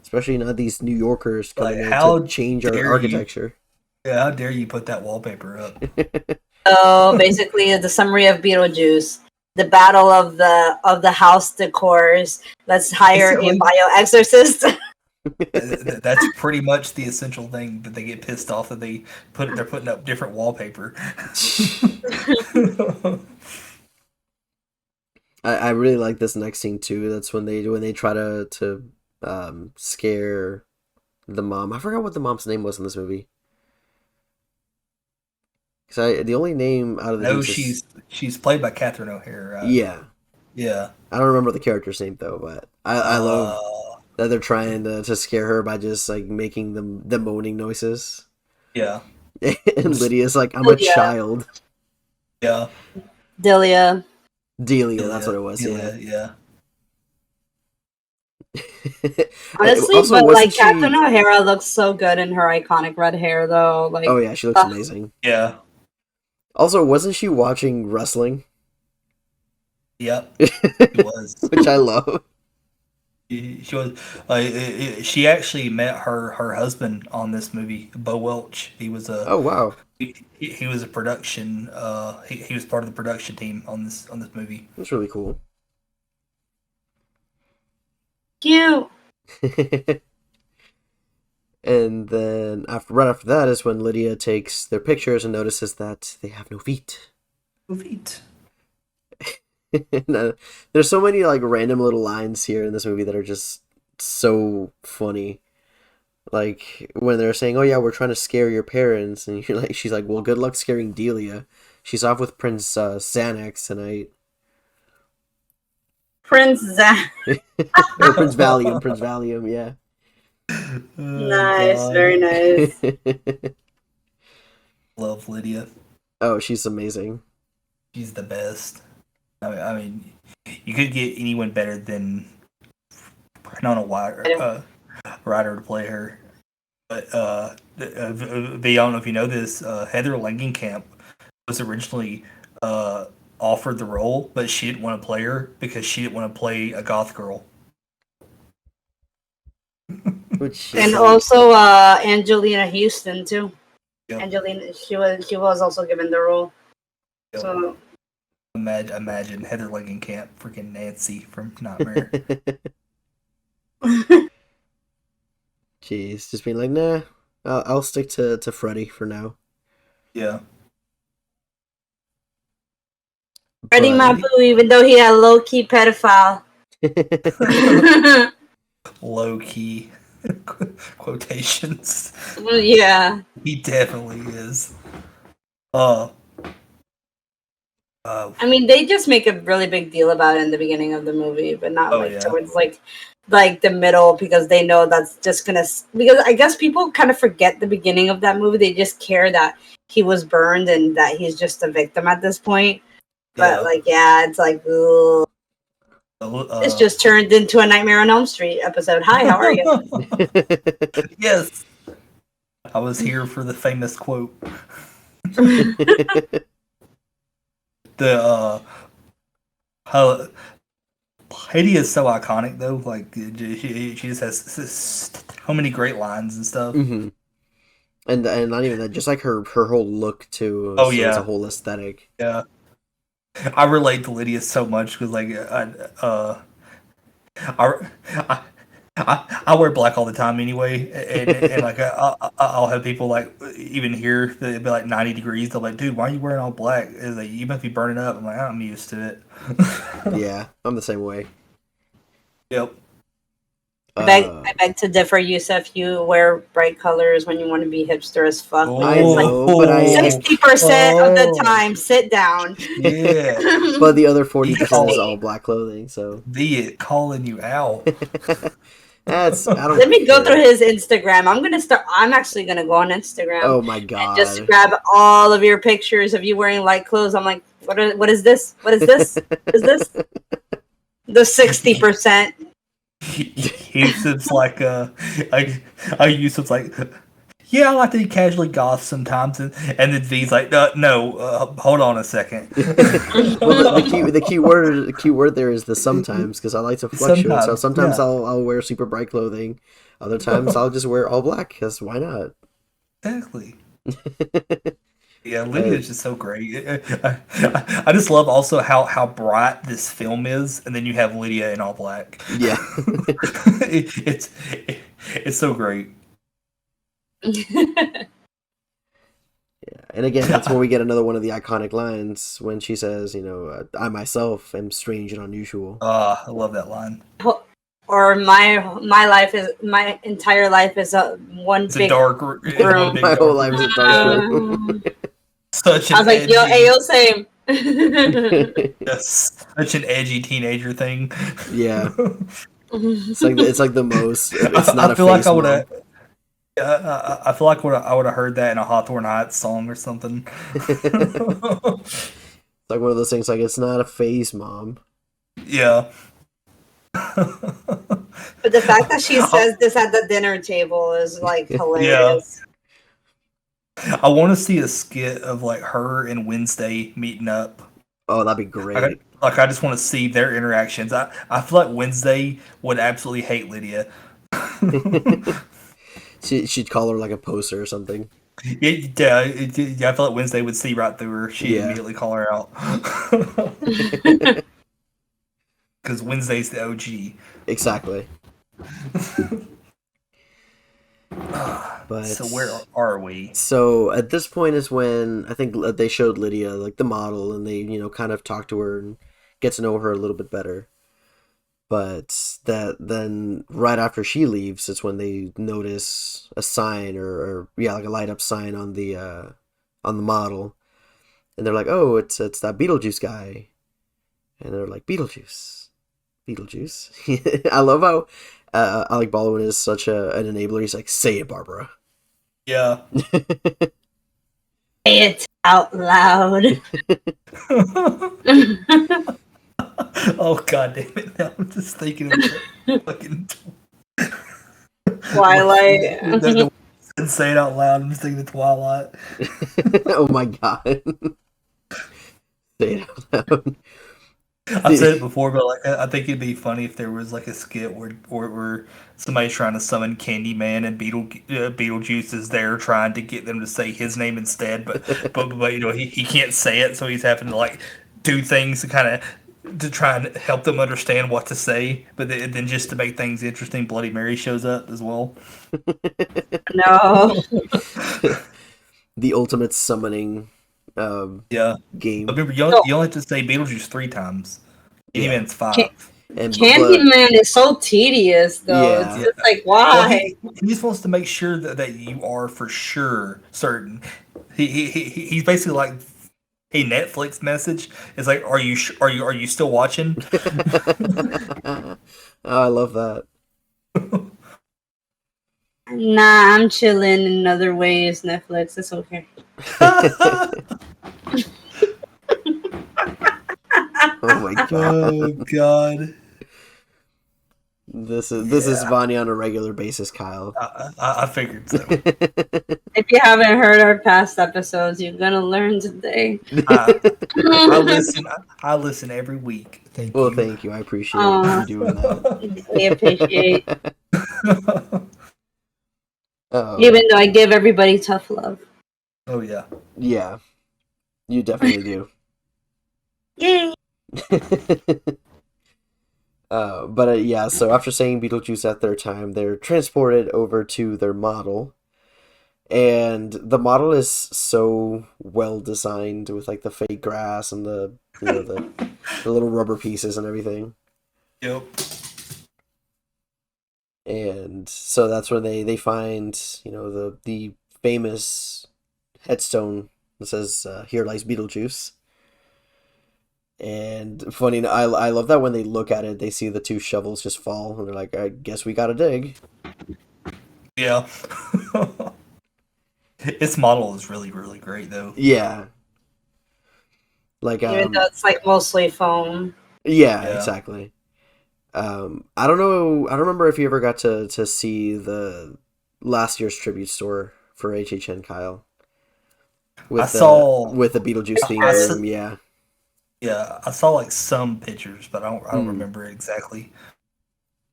Especially not these New Yorkers coming in to change our architecture. Yeah, how dare you put that wallpaper up? So basically, the summary of Beetlejuice: the battle of the house decors. Let's hire a bioexorcist. That's pretty much the essential thing that they get pissed off that they're putting up different wallpaper. I really like this next scene too. That's when they try to scare the mom. I forgot what the mom's name was in this movie. Because the only name out of the she's played by Catherine O'Hara. Yeah. I don't remember the character's name though, but I love that they're trying to scare her by just like making the moaning noises. Yeah. And Lydia's like, I'm a child. Yeah. Delia, that's what it was. Yeah. Honestly, Also, but like Catherine O'Hara looks so good in her iconic red hair, though. Like, oh yeah, she looks amazing. Yeah. Also, wasn't she watching wrestling? Yep, she was. Which I love. She was. She actually met her husband on this movie, Bo Welch. He was a. Oh wow. He was a production. He was part of the production team on this movie. That's really cool. Cute. And then right after that is when Lydia takes their pictures and notices that they have no feet. No feet. And, there's so many like random little lines here in this movie that are just so funny. Like when they're saying, "Oh yeah, we're trying to scare your parents," and she's like, "Well, good luck scaring Delia. She's off with Prince Xanax tonight." Prince Prince Valium, yeah. Nice, God. Very nice. Love Lydia. Oh, she's amazing. She's the best. I mean, you could get anyone better than not a writer to play her. But I don't know if you know this. Heather Langenkamp was originally offered the role, but she didn't want to play her because she didn't want to play a goth girl. And also Angelina Houston too. Yep. Angelina, she was also given the role. Yep. So imagine Heather Langenkamp, freaking Nancy from Nightmare. Jeez, just being like, nah, I'll stick to Freddy for now. Yeah. Freddy Mabu, even though he had low-key pedophile. Low-key quotations. Yeah. He definitely is. I mean, they just make a really big deal about it in the beginning of the movie, but not towards like the middle, because they know that's just gonna. Because I guess people kind of forget the beginning of that movie. They just care that he was burned and that he's just a victim at this point. But it's like, ooh. It's just turned into a Nightmare on Elm Street episode. Hi, how are you? Yes. I was here for the famous quote. Heidi is so iconic though. Like she just has so many great lines and stuff. Mm-hmm. And not even that, just like her whole look too. It's a whole aesthetic. Yeah. I relate to Lydia so much because, like, I wear black all the time anyway, and like I'll have people like even here it'd be like 90 degrees. They're like, "Dude, why are you wearing all black?" It's like you must be burning up. I'm like, I'm used to it. Yeah, I'm the same way. Yep. I beg to differ, Yussef. You wear bright colors when you want to be hipster as fuck. I know, but I 60% of the time, sit down. Yeah. But the other 40% is all black clothing. So Be calling you out. that's I don't. Let me go care. through his Instagram. I'm actually gonna go on Instagram. Oh my And god! just grab all of your pictures of you wearing light clothes. I'm like, what is this? What is this? What is this? The 60%. Yusuf's like Yusuf's like, yeah, I like to be casually goth sometimes, and then V's like, no, hold on a second. Well, the key word there is the sometimes, because I like to fluctuate. So sometimes yeah. I'll wear super bright clothing. Other times I'll just wear all black, because why not? Exactly. Yeah, Lydia's just so great. I just love also how bright this film is, and then you have Lydia in all black. Yeah. It's so great. Yeah, and again, that's when we get another one of the iconic lines when she says, I myself am strange and unusual. I love that line. Or my entire life is one It's big a dark room. My whole life is a dark room. Such an I was like, yo, same. such an edgy teenager thing. Yeah, it's like the most. It's not I feel like I would have. have. I feel like I would have heard that in a Hawthorne Heights song or something. It's like one of those things. Like, it's not a phase, mom. Yeah. But the fact that she says this at the dinner table is like hilarious. I want to see a skit of like her and Wednesday meeting up. Oh, that'd be great. I just want to see their interactions. I feel like Wednesday would absolutely hate Lydia. She'd call her like a poser or something. Yeah, I feel like Wednesday would see right through her. She'd immediately call her out. Because Wednesday's the OG. Exactly. But so where are we? So at this point is when I think they showed Lydia like the model, and they kind of talk to her and get to know her a little bit better. But that then right after she leaves, it's when they notice a sign or like a light up sign on the model, and they're like, oh, it's that Beetlejuice guy, and they're like, Beetlejuice. I love how Alec Baldwin is such an enabler. He's like, say it, Barbara. Yeah. Say it out loud. Oh god damn it! Now I'm just thinking of fucking Twilight. Say it out loud. I'm just thinking of Twilight. Oh my god. Say it out loud. I've said it before, but like I think it'd be funny if there was like a skit where somebody's trying to summon Candyman and Beetlejuice is there trying to get them to say his name instead, but he can't say it, so he's having to like do things to kind of to try and help them understand what to say, but then just to make things interesting, Bloody Mary shows up as well. No. The ultimate summoning. Game. But remember, you only have to say Beetlejuice 3 times. Candyman's 5. Candyman is so tedious, though. Yeah. It's just like, why? Well, he's supposed to make sure that you are for sure certain. He's basically like a Netflix message. It's like, are you still watching? Oh, I love that. Nah, I'm chilling in other ways. Netflix, it's okay. Oh my god. Oh god. This is Vania on a regular basis, Kyle. I figured so. If you haven't heard our past episodes, you're gonna learn today. I listen every week. Thank Well, you. thank you. I appreciate you doing that. We appreciate, Oh. even though I give everybody tough love. Oh yeah. Yeah, you definitely do. Yay! Yeah, so after saying Beetlejuice at their time, they're transported over to their model. And the model is so well designed with like the fake grass and the little rubber pieces and everything. Yep. And so that's when they find, the famous headstone that says "Here lies Beetlejuice." And funny, I love that when they look at it, they see the two shovels just fall, and they're like, "I guess we gotta dig." Yeah. Its model is really, really great, though. Yeah. Like Even though it's like mostly foam. Yeah, Yeah. exactly. I don't know. I don't remember if you ever got to see the last year's tribute store for HHN, Kyle. With the Beetlejuice theme room. Yeah. Yeah, I saw like some pictures, but I don't remember it exactly.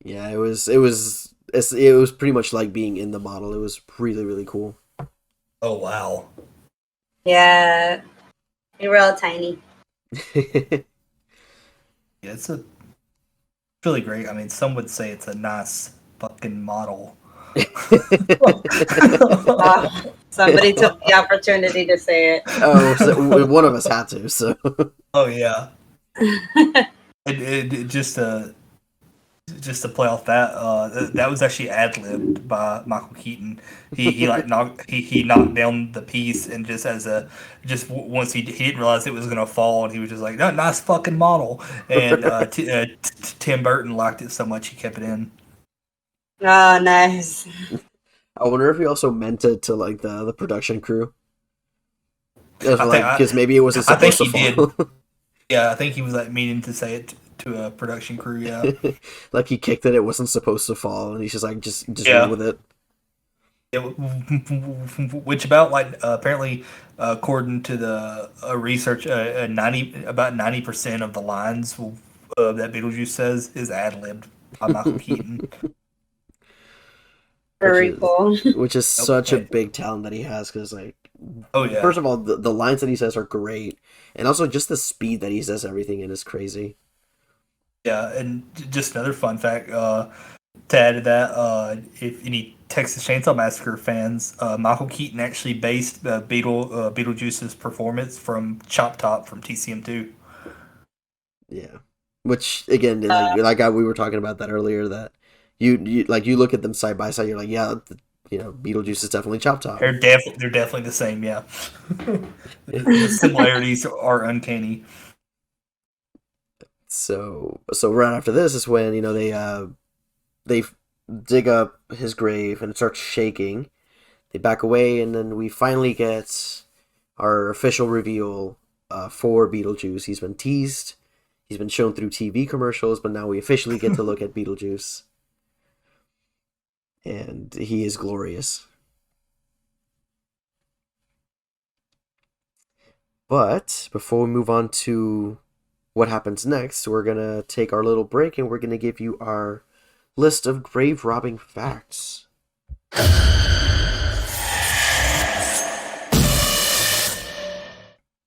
Yeah, it was pretty much like being in the model. It was really, really cool. Oh wow. Yeah. They were all tiny. Yeah, it's really great. I mean, some would say it's a nice fucking model. Somebody took the opportunity to say it. Oh, so one of us had to. So. Oh yeah. It just to play off that, that was actually ad-libbed by Michael Keaton. He knocked down the piece, and once he didn't realize it was gonna fall, and he was just like, "No, nice fucking model." And Tim Burton liked it so much he kept it in. Oh, nice. I wonder if he also meant it to like the production crew. Because maybe it wasn't supposed to fall. Did. Yeah, I think he was like meaning to say it to a production crew. Yeah, like he kicked it. It wasn't supposed to fall, and he's just like just run with it. Yeah, which about like apparently according to the research, about 90% of the lines that Beetlejuice says is ad libbed by Michael Keaton. Very cool. Which is such a big talent that he has, because like, oh yeah, first of all, the lines that he says are great, and also just the speed that he says everything in is crazy. Yeah, and just another fun fact to add to that, if any Texas Chainsaw Massacre fans, Michael Keaton actually based Beetlejuice's performance from Chop Top from TCM2. Yeah, which again, like we were talking about that earlier, that you look at them side by side, you're like, yeah, Beetlejuice is definitely Chop Top. They're definitely the same. Yeah, the similarities are uncanny. So right after this is when they dig up his grave and it starts shaking. They back away, and then we finally get our official reveal for Beetlejuice. He's been teased. He's been shown through TV commercials, but now we officially get to look at Beetlejuice. And he is glorious. But before we move on to what happens next, we're going to take our little break, and we're going to give you our list of grave robbing facts.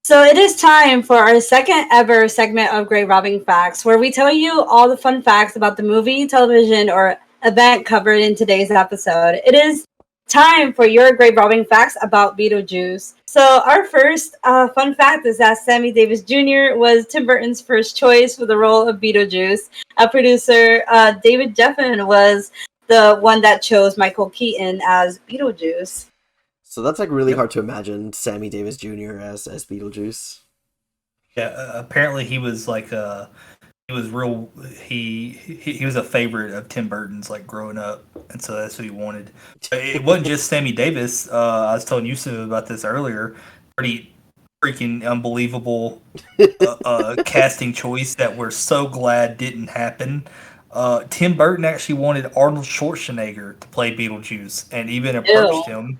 So it is time for our second ever segment of Grave Robbing Facts, where we tell you all the fun facts about the movie, television, or event covered in today's episode. It is time for your grave robbing facts about Beetlejuice. So our first fun fact is that Sammy Davis Jr. was Tim Burton's first choice for the role of Beetlejuice. Producer David Geffen was the one that chose Michael Keaton as Beetlejuice. So that's like really hard to imagine Sammy Davis Jr. as Beetlejuice. Yeah, apparently he was like he was a favorite of Tim Burton's like growing up, and so that's what he wanted. It wasn't just Sammy Davis. I was telling Yussef about this earlier. Pretty freaking unbelievable casting choice that we're so glad didn't happen. Tim Burton actually wanted Arnold Schwarzenegger to play Beetlejuice, and even approached him.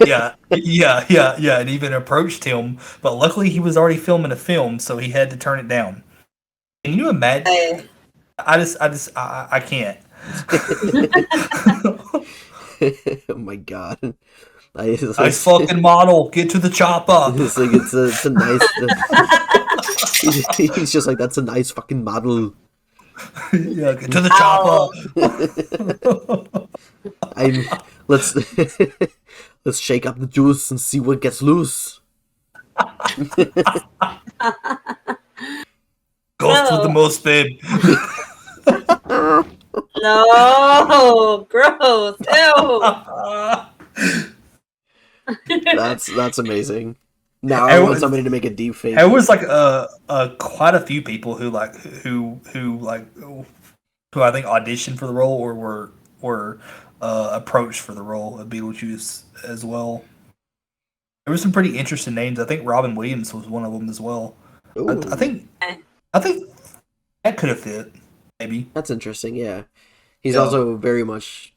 Yeah, and even approached him. But luckily, he was already filming a film, so he had to turn it down. Can you imagine? I can't. Oh my god! Nice fucking model. Get to the chopper. It's like it's a nice. He's just like, that's a nice fucking model. Yeah, get to the Ow. chopper. Let's let's shake up the juice and see what gets loose. Ghost with the most, babe. No, gross. Ew. That's amazing. Now I It want was- somebody to make a deep fake. There was like quite a few people who I think auditioned for the role or were approached for the role of Beetlejuice as well. There were some pretty interesting names. I think Robin Williams was one of them as well. Ooh, I think that could have fit, maybe. that's interesting. Yeah, he's Yeah. also very much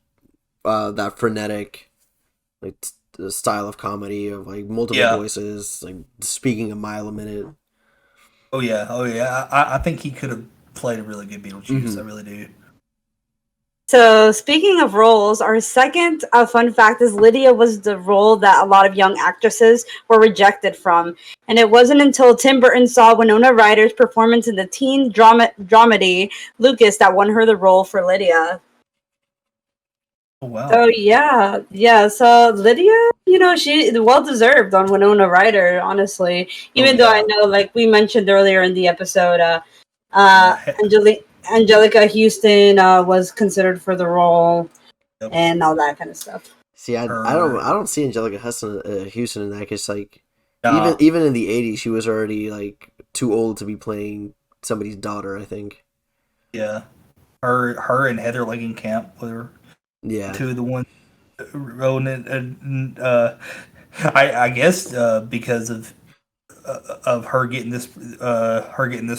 that frenetic, like the style of comedy of like multiple Yeah. voices, like speaking a mile a minute. Oh yeah. I think he could have played a really good Beetlejuice. I really do. So, speaking of roles, our second fun fact is Lydia was the role that a lot of young actresses were rejected from. And it wasn't until Tim Burton saw Winona Ryder's performance in the teen dramedy Lucas that won her the role for Lydia. Oh wow. So, yeah. So, Lydia, she well deserved on Winona Ryder, honestly. Even though I know, like we mentioned earlier in the episode, Angelica Houston was considered for the role and all that kind of stuff. See, I don't see Angelica Houston in that because like Nah. even in the '80s she was already like too old to be playing somebody's daughter. I think. Yeah. Her and Heather Langenkamp were Yeah. two of the ones rolling it, and I guess because of her getting this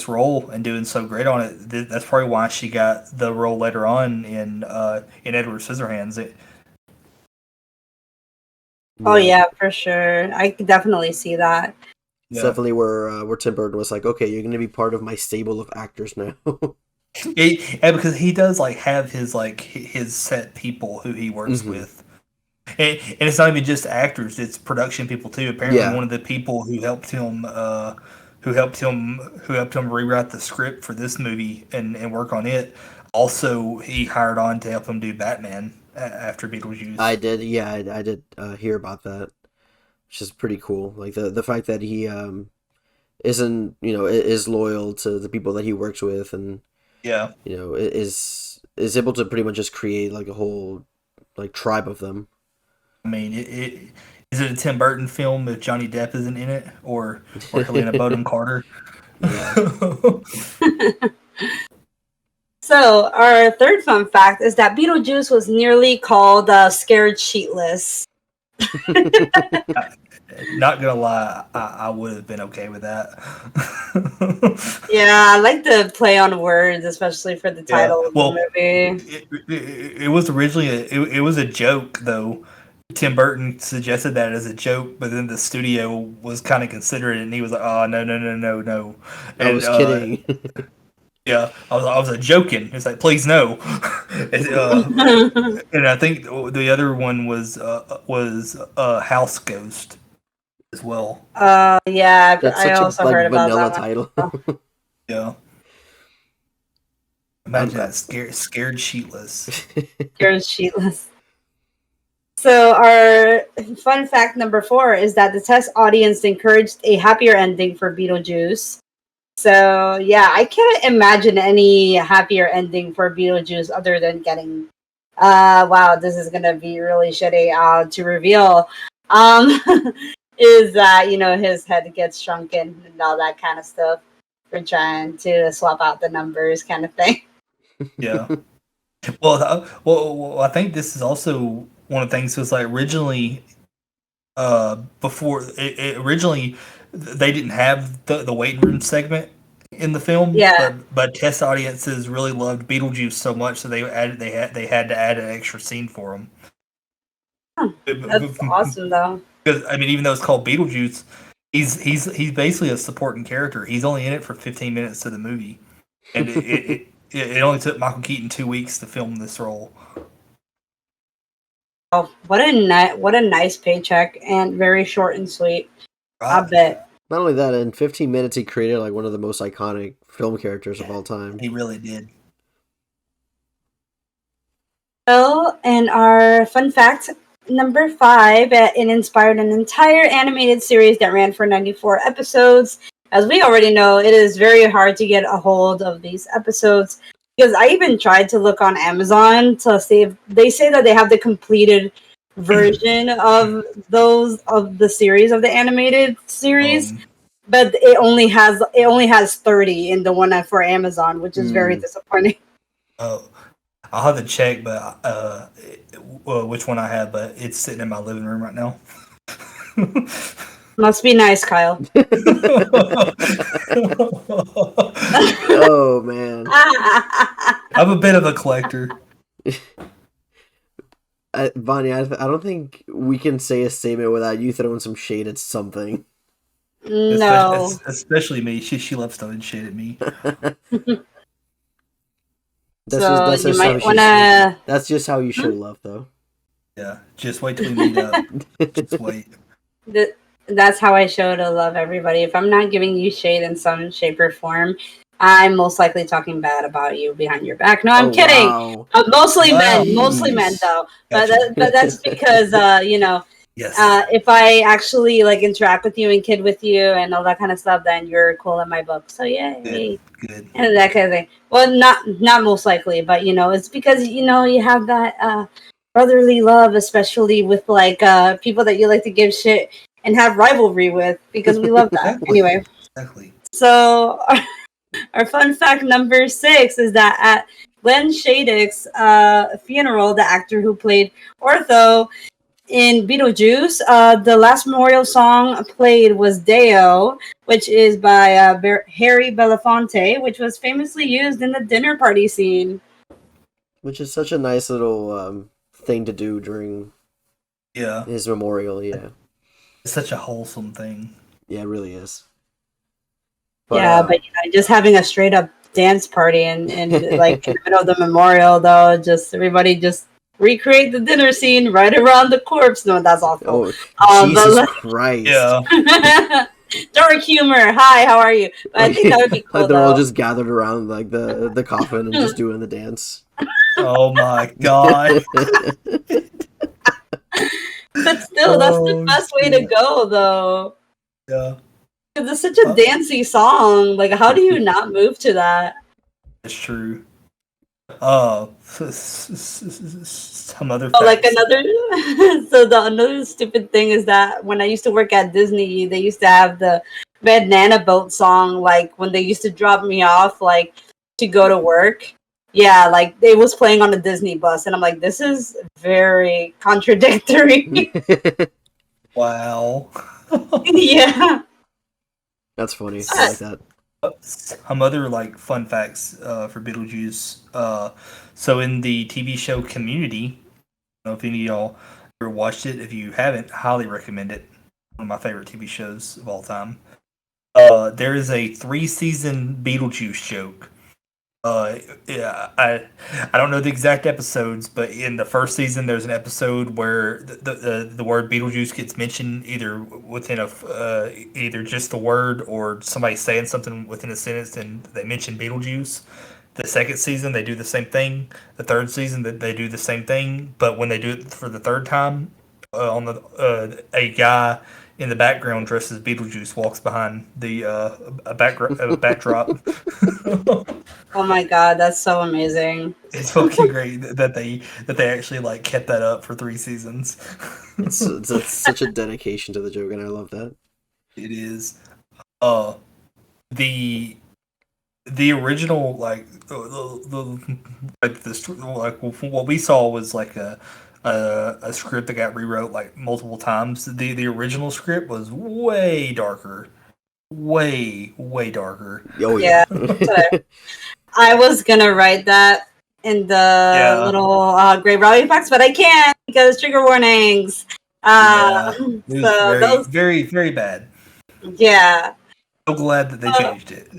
role and doing so great on it, that's probably why she got the role later on in Edward Scissorhands. Oh yeah, for sure. I could definitely see that. It's definitely where Tim Burton was like, okay, you're going to be part of my stable of actors now. Yeah, because he does like have his set people who he works with, and it's not even just actors; it's production people too. Apparently, one of the people who helped him rewrite the script for this movie and work on it. Also, he hired on to help him do Batman after Beetlejuice. I did hear about that, which is pretty cool. Like the fact that he isn't is loyal to the people that he works with and. Yeah, is able to pretty much just create like a whole like tribe of them. I mean, is it a Tim Burton film if Johnny Depp isn't in it, or Helena Bonham Carter? So our third fun fact is that Beetlejuice was nearly called Scared Sheetless. Not gonna lie, I would have been okay with that. Yeah, I like the play on words, especially for the title of the movie. It was originally it was a joke though. Tim Burton suggested that as a joke, but then the studio was kind of considerate, and he was like, "Oh no." I was kidding. Yeah, I was joking. It's like, please no. And I think the other one was House Ghost as well. Yeah, That's I such also a heard about vanilla that title. Yeah. Imagine that scared sheetless. Scared Sheetless. So our fun fact number 4 is that the test audience encouraged a happier ending for Beetlejuice. So yeah, I can't imagine any happier ending for Beetlejuice other than getting wow, this is gonna be really shitty to reveal. Is that his head gets shrunken and all that kind of stuff. We're trying to swap out the numbers kind of thing. Yeah. Well, I think this is also one of the things. Was like originally, before originally they didn't have the waiting room segment in the film. Yeah. But test audiences really loved Beetlejuice so much, so they had to add an extra scene for him. That's awesome, though. Because I mean, even though it's called Beetlejuice, he's basically a supporting character. He's only in it for 15 minutes of the movie, and it only took Michael Keaton 2 weeks to film this role. Oh, what a nice paycheck and very short and sweet. I bet. Not only that, in 15 minutes he created like one of the most iconic film characters of all time. He really did. Well, and our fun fact number 5, it inspired an entire animated series that ran for 94 episodes. As we already know, it is very hard to get a hold of these episodes because I even tried to look on Amazon to see if they say that they have the completed version of the series of the animated series, but it only has 30 in the one for Amazon, which is very disappointing. Oh, I'll have to check, but which one I have, but it's sitting in my living room right now. Must be nice, Kyle. Oh man, I'm a bit of a collector. Vanya, I don't think we can say a statement without you throwing some shade at something. No. Especially me. She loves throwing shit at me. That's You just might how want to. that's just how you show love, though. Yeah, just wait till we meet up. Just wait. That's how I show to love everybody. If I'm not giving you shade in some shape or form, I'm most likely talking bad about you behind your back. No, I'm kidding. Wow. Mostly Wow. men though. Gotcha. But that's because Yes. if I actually like interact with you and kid with you and all that kind of stuff, then you're cool in my book. So yay. Good. And that kind of thing. Well, not most likely, but it's because you have that brotherly love, especially with like people that you like to give shit and have rivalry with, because we love that. Anyway, Exactly. so our fun fact number 6 is that at Glenn Shadix's funeral, the actor who played Ortho in Beetlejuice, the last memorial song played was Deo, which is by Harry Belafonte, which was famously used in the dinner party scene. Which is such a nice little thing to do during his memorial, yeah. It's such a wholesome thing. Yeah, it really is. But just having a straight up dance party and like in the middle of the memorial, though, just everybody just recreate the dinner scene right around the corpse. No, that's awful. Oh, Jesus Christ. Yeah. Dark humor. Hi, how are you? But I think that would be cool. Like they're all just gathered around like the coffin and just doing the dance. Oh my god. But still, that's the best way to go, though. Yeah. Because it's such a dancey song. Like, how do you not move to that? It's true. Some other facts. Like another another stupid thing is that when I used to work at Disney, they used to have the Banana Boat song, like when they used to drop me off like to go to work. Yeah, like it was playing on a Disney bus, and I'm like, this is very contradictory. Wow. Yeah. That's funny. I like that. Some other like fun facts for Beetlejuice. So in the TV show Community, I don't know if any of y'all ever watched it. If you haven't, highly recommend it. One of my favorite TV shows of all time. There is a 3-season Beetlejuice joke. Yeah, I don't know the exact episodes, but in the first season, there's an episode where the word Beetlejuice gets mentioned either within either just the word or somebody saying something within a sentence, and they mention Beetlejuice. The second season, they do the same thing. The third season, they do the same thing, but when they do it for the third time, a guy in the background dressed as Beetlejuice walks behind the backdrop. Oh my god, that's so amazing. It's fucking great that they actually like kept that up for 3 seasons. It's such a dedication to the joke, and I love that. It is. The original like what we saw was like a script that got rewrote like multiple times. The original script was way darker. Way darker. Oh yeah. I was gonna write that in the little Grey Brownie Packs, but I can't because trigger warnings. It was so very, very bad. Yeah. So glad that they changed it.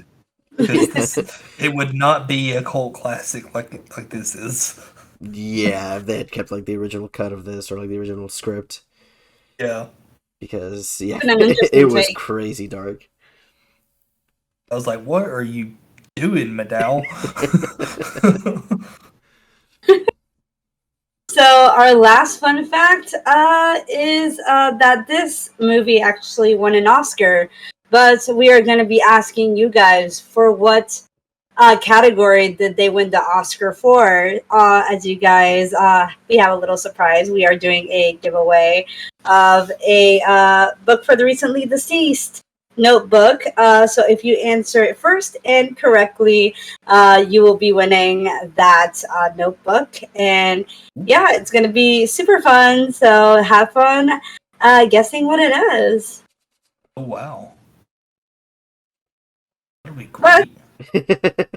Because it would not be a cult classic like this is. Yeah, if they had kept like the original cut of this or like the original script. Yeah. Because it was crazy dark. I was like, what are you doing, Madal? our last fun fact is that this movie actually won an Oscar, but we are going to be asking you guys for what category did they win the Oscar for. As you guys, we have a little surprise. We are doing a giveaway of a book for the recently deceased notebook. So if you answer it first and correctly, you will be winning that notebook. And yeah, it's going to be super fun. So have fun guessing what it is. Oh wow. That'll be What? great.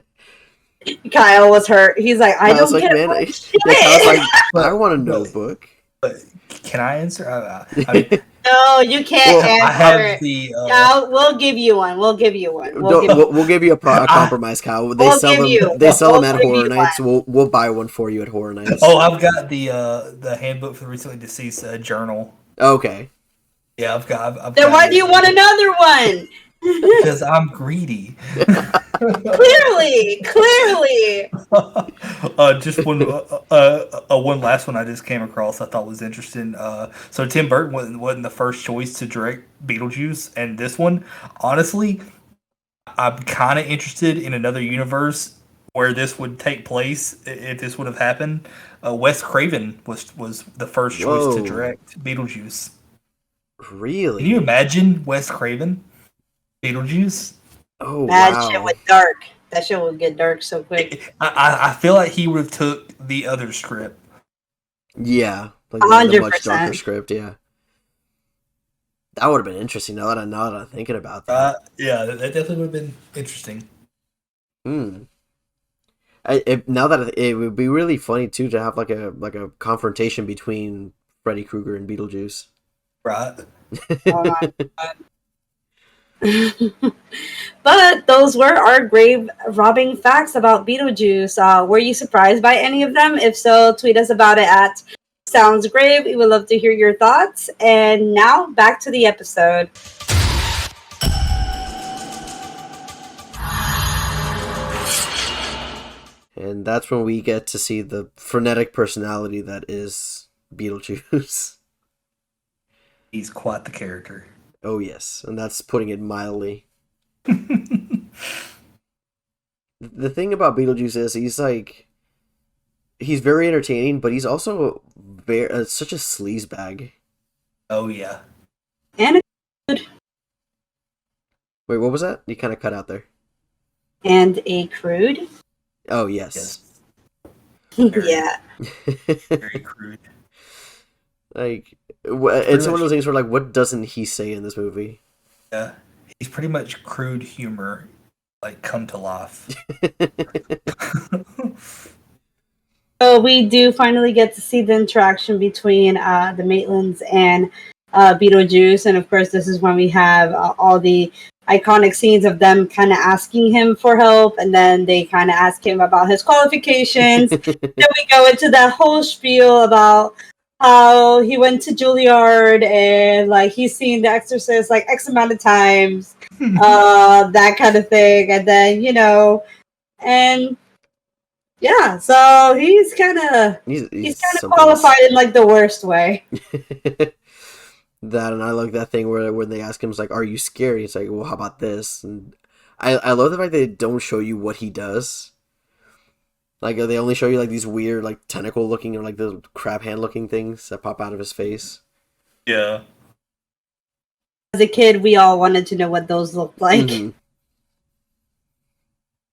Kyle was hurt. He's like, I Kyle's don't like, get man, one shit. yeah, Kyle's like, I want a notebook. But can I answer? I mean, No, you can't Well, I answer have it. the. No, we'll give you one. We'll give you one. We'll give you a compromise, Kyle. They We'll sell give them. you- They sell we'll them at give Horror you Nights. We'll buy one for you at Horror Nights. Oh, I've got the handbook for the recently deceased journal. Okay. Yeah, I've Then got why it. do you want another one? Because I'm greedy. Clearly. Just one last one I just came across I thought was interesting. So Tim Burton wasn't the first choice to direct Beetlejuice, and this one, honestly, I'm kind of interested in another universe where this would take place if this would have happened. Wes Craven was the first choice to Whoa. direct Beetlejuice. Really? Can you imagine Wes Craven, Beetlejuice? Oh That wow. shit went dark. That shit would get dark so quick. I feel like he would have took the other script. Yeah, like the much 100%. darker script. Yeah, that would have been interesting. Now that I'm thinking about that. Yeah, that definitely would have been interesting. Now that it would be really funny too to have like a confrontation between Freddy Krueger and Beetlejuice. Right. Oh my God. But those were our grave robbing facts about Beetlejuice. Were you surprised by any of them? If so, tweet us about it at Sounds Grave. We would love to hear your thoughts. And now back to the episode. And that's when we get to see the frenetic personality that is Beetlejuice. He's quite the character. Oh yes, and that's putting it mildly. The thing about Beetlejuice is he's very entertaining, but he's also such a sleazebag. Oh yeah. And Wait, what was that? You kind of cut out there. a crude. Oh yes. Yeah. Very crude. Like it's one of those things where like, what doesn't he say in this movie? Yeah. He's pretty much crude humor, like come to life. So we do finally get to see the interaction between the Maitlands and Beetlejuice, and of course, this is when we have all the iconic scenes of them kind of asking him for help, and then they kind of ask him about his qualifications. Then we go into that whole spiel about how he went to Juilliard and like he's seen The Exorcist like X amount of times, that kind of thing, and then and. Yeah, so he's kind of qualified in like the worst way. That, and I like that thing where when they ask him, it's like, "Are you scared?" He's like, "Well, how about this?" And I love the fact they don't show you what he does. Like they only show you like these weird like tentacle looking or like the crab hand looking things that pop out of his face. Yeah. As a kid, we all wanted to know what those looked like. Mm-hmm.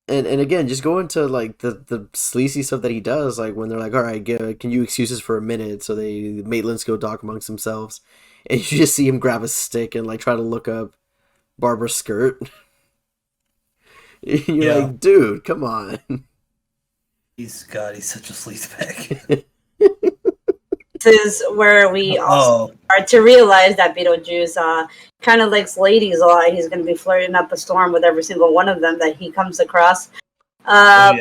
And again, just go into like the sleazy stuff that he does, like when they're like, "All right, can you excuse us for a minute?" So the Maitlands go talk amongst themselves, and you just see him grab a stick and like try to look up Barbara's skirt. You're like, dude, come on. He's such a sleazebag. This is where we also start to realize that Beetlejuice kind of likes ladies a lot. He's going to be flirting up a storm with every single one of them that he comes across. But,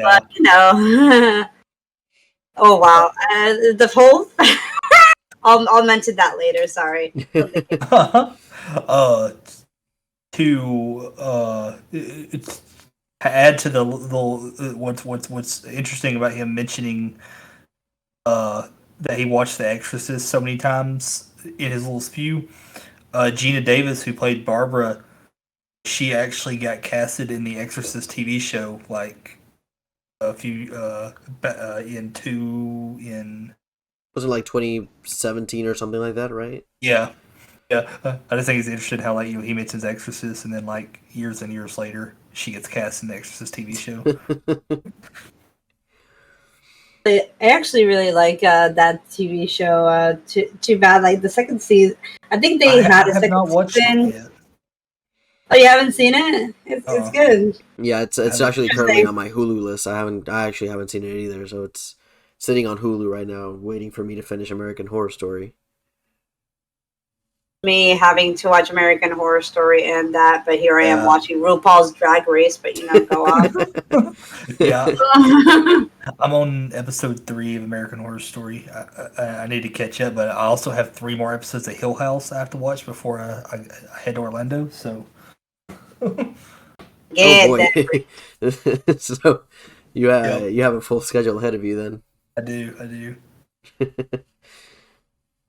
oh, wow. The whole... I'll mention that later, sorry. To add to the what's interesting about him mentioning that he watched The Exorcist so many times in his little spew. Gina Davis, who played Barbara, she actually got casted in the Exorcist TV show, like a few in Was it like 2017 or something like that, right? yeah. Yeah, I just think it's interesting how like he mentions Exorcist, and then like years and years later, she gets cast in the Exorcist TV show. I actually really like that TV show. Too bad, like the second season. I think they had a have second not watched season. it yet. Oh, you haven't seen it? It's good. Yeah, it's actually currently on my Hulu list. I actually haven't seen it either, so it's sitting on Hulu right now, waiting for me to finish American Horror Story. Me having to watch American Horror Story and that, but here I am watching RuPaul's Drag Race. But go on. Yeah, I'm on episode 3 of American Horror Story. I need to catch up, but I also have 3 more episodes of Hill House I have to watch before I head to Orlando. So, Oh boy! So you have a full schedule ahead of you then. I do.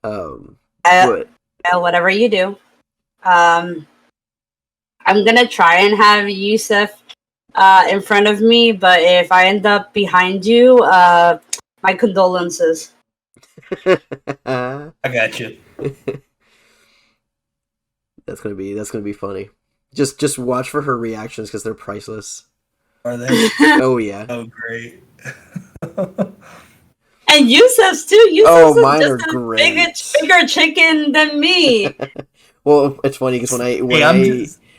What? Whatever you do. I'm gonna try and have Yussef in front of me, but if I end up behind you, my condolences. I got you. That's gonna be funny. Just watch for her reactions because they're priceless. Are they? Oh yeah. Oh great. And Yussef's too. Yussef's mine just are a great. bigger chicken than me. Well, it's funny because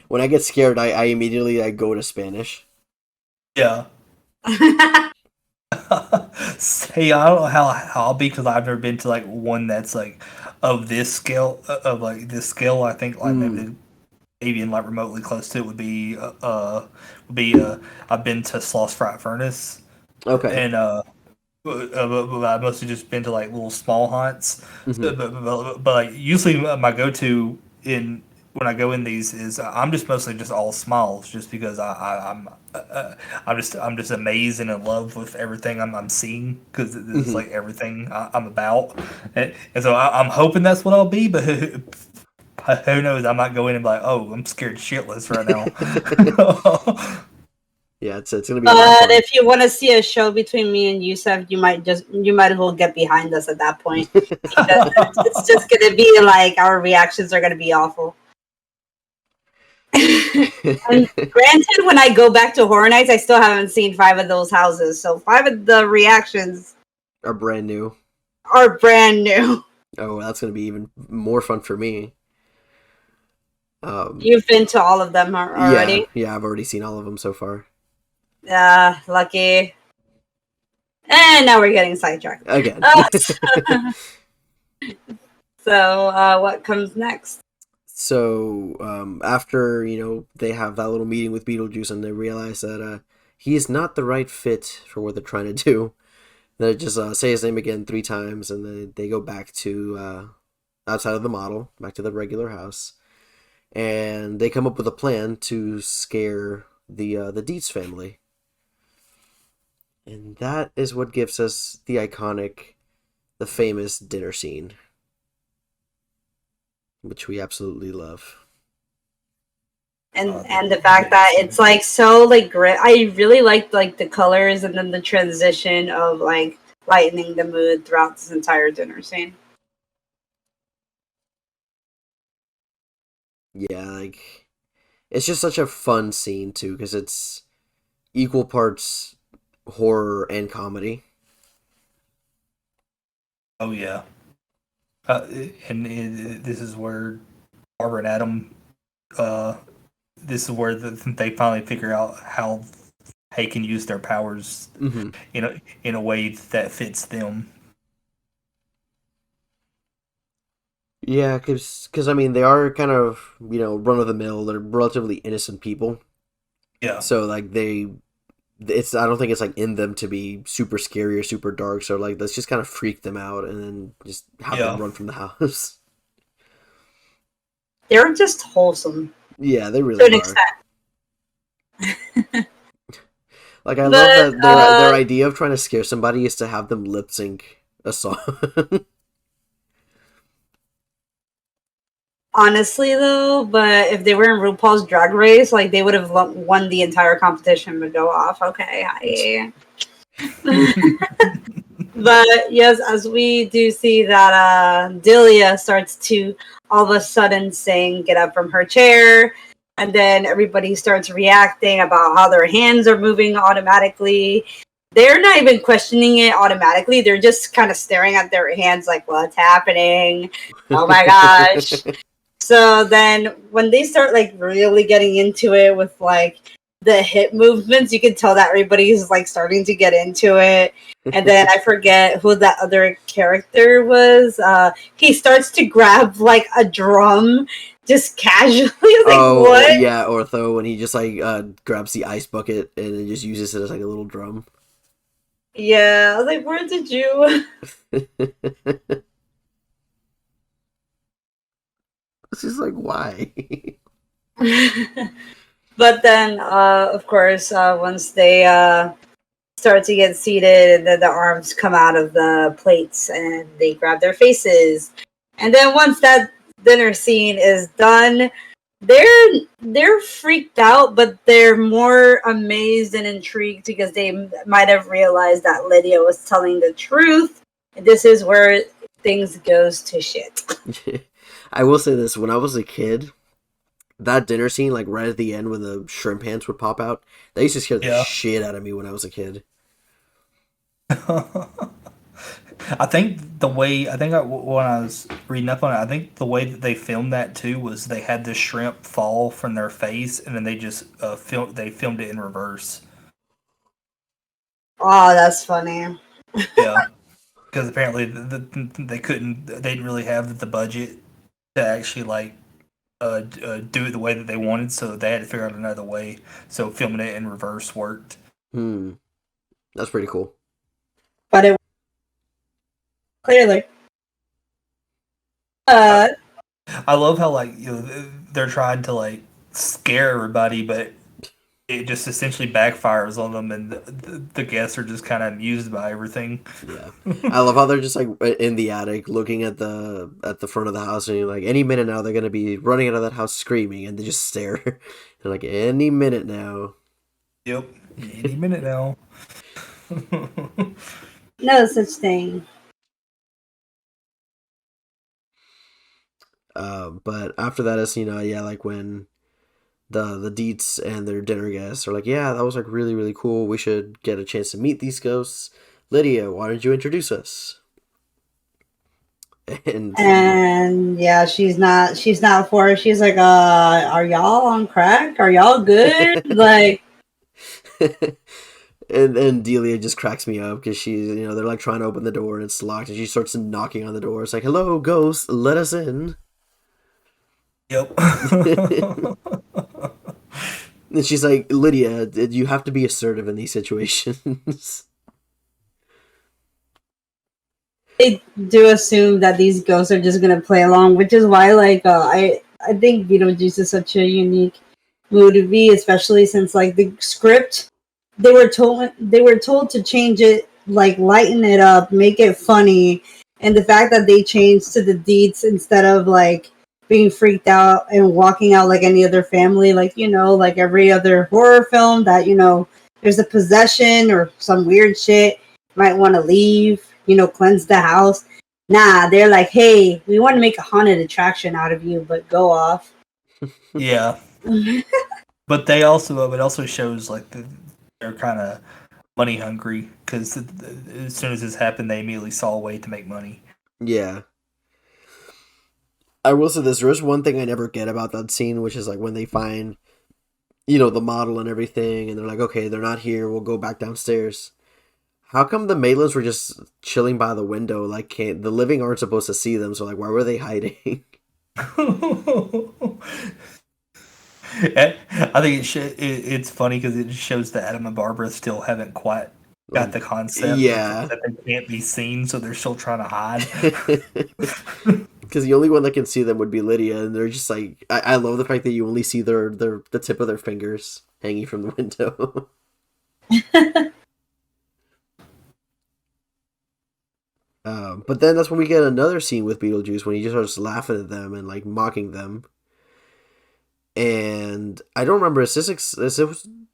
when I get scared, I immediately go to Spanish. Yeah. Hey, I don't know how I'll be because I've never been to like one that's like of this scale I think like maybe even like remotely close to it would be I've been to Sloss Fright Furnace. Okay. And but I've mostly just been to like little small haunts. Mm-hmm. But like usually my go-to when I go in these is I'm just mostly just all smiles, just because I'm just amazed and in love with everything I'm seeing, because this is like everything I'm about, and so I'm hoping that's what I'll be. But who knows? I might go in and be like, oh, I'm scared shitless right now. Yeah, it's gonna be. But if you want to see a show between me and Yussef, you might as well get behind us at that point. It's just gonna be like our reactions are gonna be awful. And granted, when I go back to Horror Nights, I still haven't seen 5 of those houses, so 5 of the reactions are brand new. Oh, that's gonna be even more fun for me. You've been to all of them already? Yeah, I've already seen all of them so far. Lucky. And now we're getting sidetracked. Again. So, what comes next? So, after, they have that little meeting with Beetlejuice and they realize that he is not the right fit for what they're trying to do, they just say his name again 3 times, and then they go back to outside of the model, back to the regular house, and they come up with a plan to scare the Dietz family. And that is what gives us the famous dinner scene, which we absolutely love. And the fact that it's like so like grit. I really liked like the colors and then the transition of like lightening the mood throughout this entire dinner scene. Yeah, like it's just such a fun scene too, because it's equal parts horror and comedy. Oh yeah. And this is where Barbara and Adam, this is where they finally figure out how they can use their powers in a way that fits them. Yeah, because I mean, they are kind of, run of the mill. They're relatively innocent people. Yeah. So like I don't think it's like in them to be super scary or super dark. So like let's just kind of freak them out and then just have them run from the house. They're just wholesome. Yeah, they really to an are. Like I love that their idea of trying to scare somebody is to have them lip sync a song. Honestly, though, but if they were in RuPaul's Drag Race, like they would have won the entire competition. Would go off. Okay, hi. But yes, as we do see that Delia starts to all of a sudden saying, "Get up from her chair," and then everybody starts reacting about how their hands are moving automatically. They're not even questioning it automatically. They're just kind of staring at their hands like, "What's happening? Oh my gosh!" So then when they start like really getting into it with like the hip movements, you can tell that everybody's like starting to get into it. And then I forget who that other character was. He starts to grab like a drum just casually. Like, what? Yeah, Ortho, when he just like grabs the ice bucket and then just uses it as like a little drum. Yeah, I was like, where did you? She's like, why? But then, of course, once they start to get seated, and then the arms come out of the plates and they grab their faces. And then once that dinner scene is done, they're freaked out, but they're more amazed and intrigued because they might have realized that Lydia was telling the truth. And this is where things goes to shit. I will say this: when I was a kid, that dinner scene, like right at the end when the shrimp hands would pop out, that used to scare the shit out of me when I was a kid. I think when I was reading up on it, I think the way that they filmed that too was they had the shrimp fall from their face, and then they just filmed it in reverse. Oh, that's funny. Yeah, because apparently they didn't really have the budget to actually like do it the way that they wanted, so they had to figure out another way. So filming it in reverse worked. That's pretty cool. But it clearly. I love how like they're trying to like scare everybody, but it just essentially backfires on them, and the guests are just kind of amused by everything. Yeah, I love how they're just like in the attic looking at the front of the house, and you're like, any minute now they're gonna be running out of that house screaming, and they just stare. And like, any minute now. Yep, any minute now. No such thing. But after that is, like when the Deets and their dinner guests are like, yeah, that was like really, really cool. We should get a chance to meet these ghosts. Lydia, why don't you introduce us? And yeah, she's not for it. She's like, are y'all on crack? Are y'all good? Like, and Delia just cracks me up because she's, they're like trying to open the door and it's locked, and she starts knocking on the door. It's like, hello, ghost, let us in. Yep. And she's like, Lydia, you have to be assertive in these situations. they do assume that these ghosts are just gonna play along, which is why, like, I think Beetlejuice is such a unique movie, especially since like the script they were told to change it, like lighten it up, make it funny, and the fact that they changed to the Deets instead of like being freaked out and walking out like any other family, like like every other horror film that there's a possession or some weird shit, might want to leave, cleanse the house. Nah, they're like, hey, we want to make a haunted attraction out of you, but go off. Yeah. But it also shows like they're kind of money hungry, because as soon as this happened, they immediately saw a way to make money. Yeah. I will say this, there is one thing I never get about that scene, which is like when they find, the model and everything, and they're like, okay, they're not here, we'll go back downstairs. How come the Maitlands were just chilling by the window? Like, the living aren't supposed to see them, so like, why were they hiding? I think it's funny because it shows that Adam and Barbara still haven't quite got the concept that they can't be seen, so they're still trying to hide. Because the only one that can see them would be Lydia, and they're just like, I love the fact that you only see the tip of their fingers hanging from the window. But then that's when we get another scene with Beetlejuice when he just starts laughing at them and like mocking them. And I don't remember, is this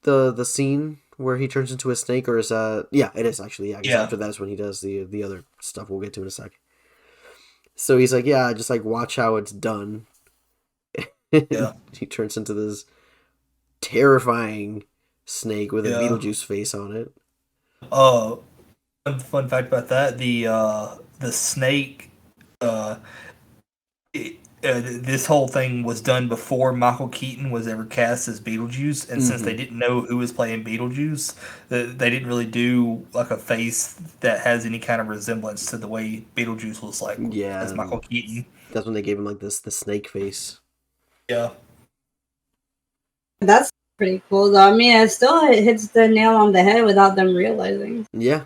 the scene where he turns into a snake, or is that... Yeah, it is actually, yeah, because after that's when he does the other stuff we'll get to in a sec. So he's like, yeah, just like watch how it's done. Yeah. He turns into this terrifying snake with a Beetlejuice face on it. Fun fact about that: the snake. This whole thing was done before Michael Keaton was ever cast as Beetlejuice, and since they didn't know who was playing Beetlejuice, they didn't really do like a face that has any kind of resemblance to the way Beetlejuice looks like as Michael Keaton. That's when they gave him like the snake face. Yeah. That's pretty cool, though. I mean, it still hits the nail on the head without them realizing. Yeah.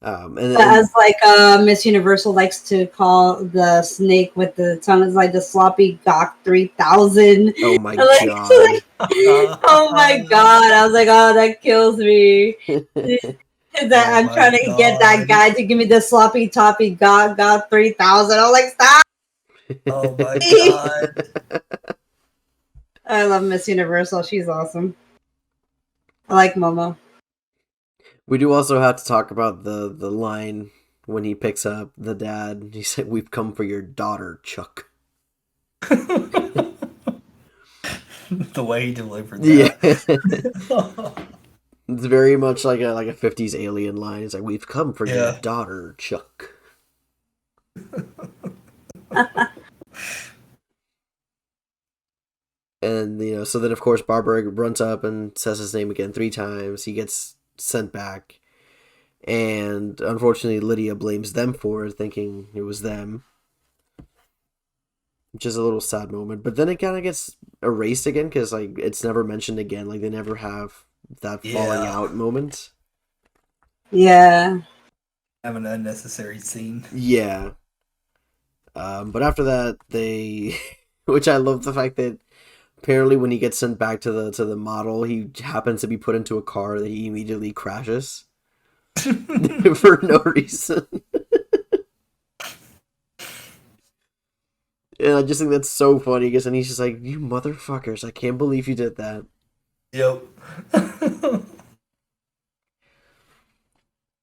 As like Miss Universal likes to call the snake with the tongue, is like the sloppy Gawk 3000. Oh my god! Oh my god! I was like, oh, that kills me. That I'm trying to get that guy to give me the sloppy toppy Gawk 3000. I'm like, stop! Oh my god! I love Miss Universal. She's awesome. I like Momo. We do also have to talk about the line when he picks up the dad. He said, "We've come for your daughter, Chuck." The way he delivered that. Yeah. It's very much like a 50s alien line. It's like, "We've come for your daughter, Chuck." And, so then, of course, Barbara runs up and says his name again 3 times. He gets sent back. And, unfortunately, Lydia blames them for it, thinking it was them. Which is a little sad moment. But then it kind of gets erased again, because, like, it's never mentioned again. Like, they never have that falling out moment. Yeah. Have an unnecessary scene. Yeah. But after that, they... Which I love the fact that apparently when he gets sent back to the model, he happens to be put into a car that he immediately crashes. For no reason. And I just think that's so funny, because then he's just like, "You motherfuckers, I can't believe you did that." Yep.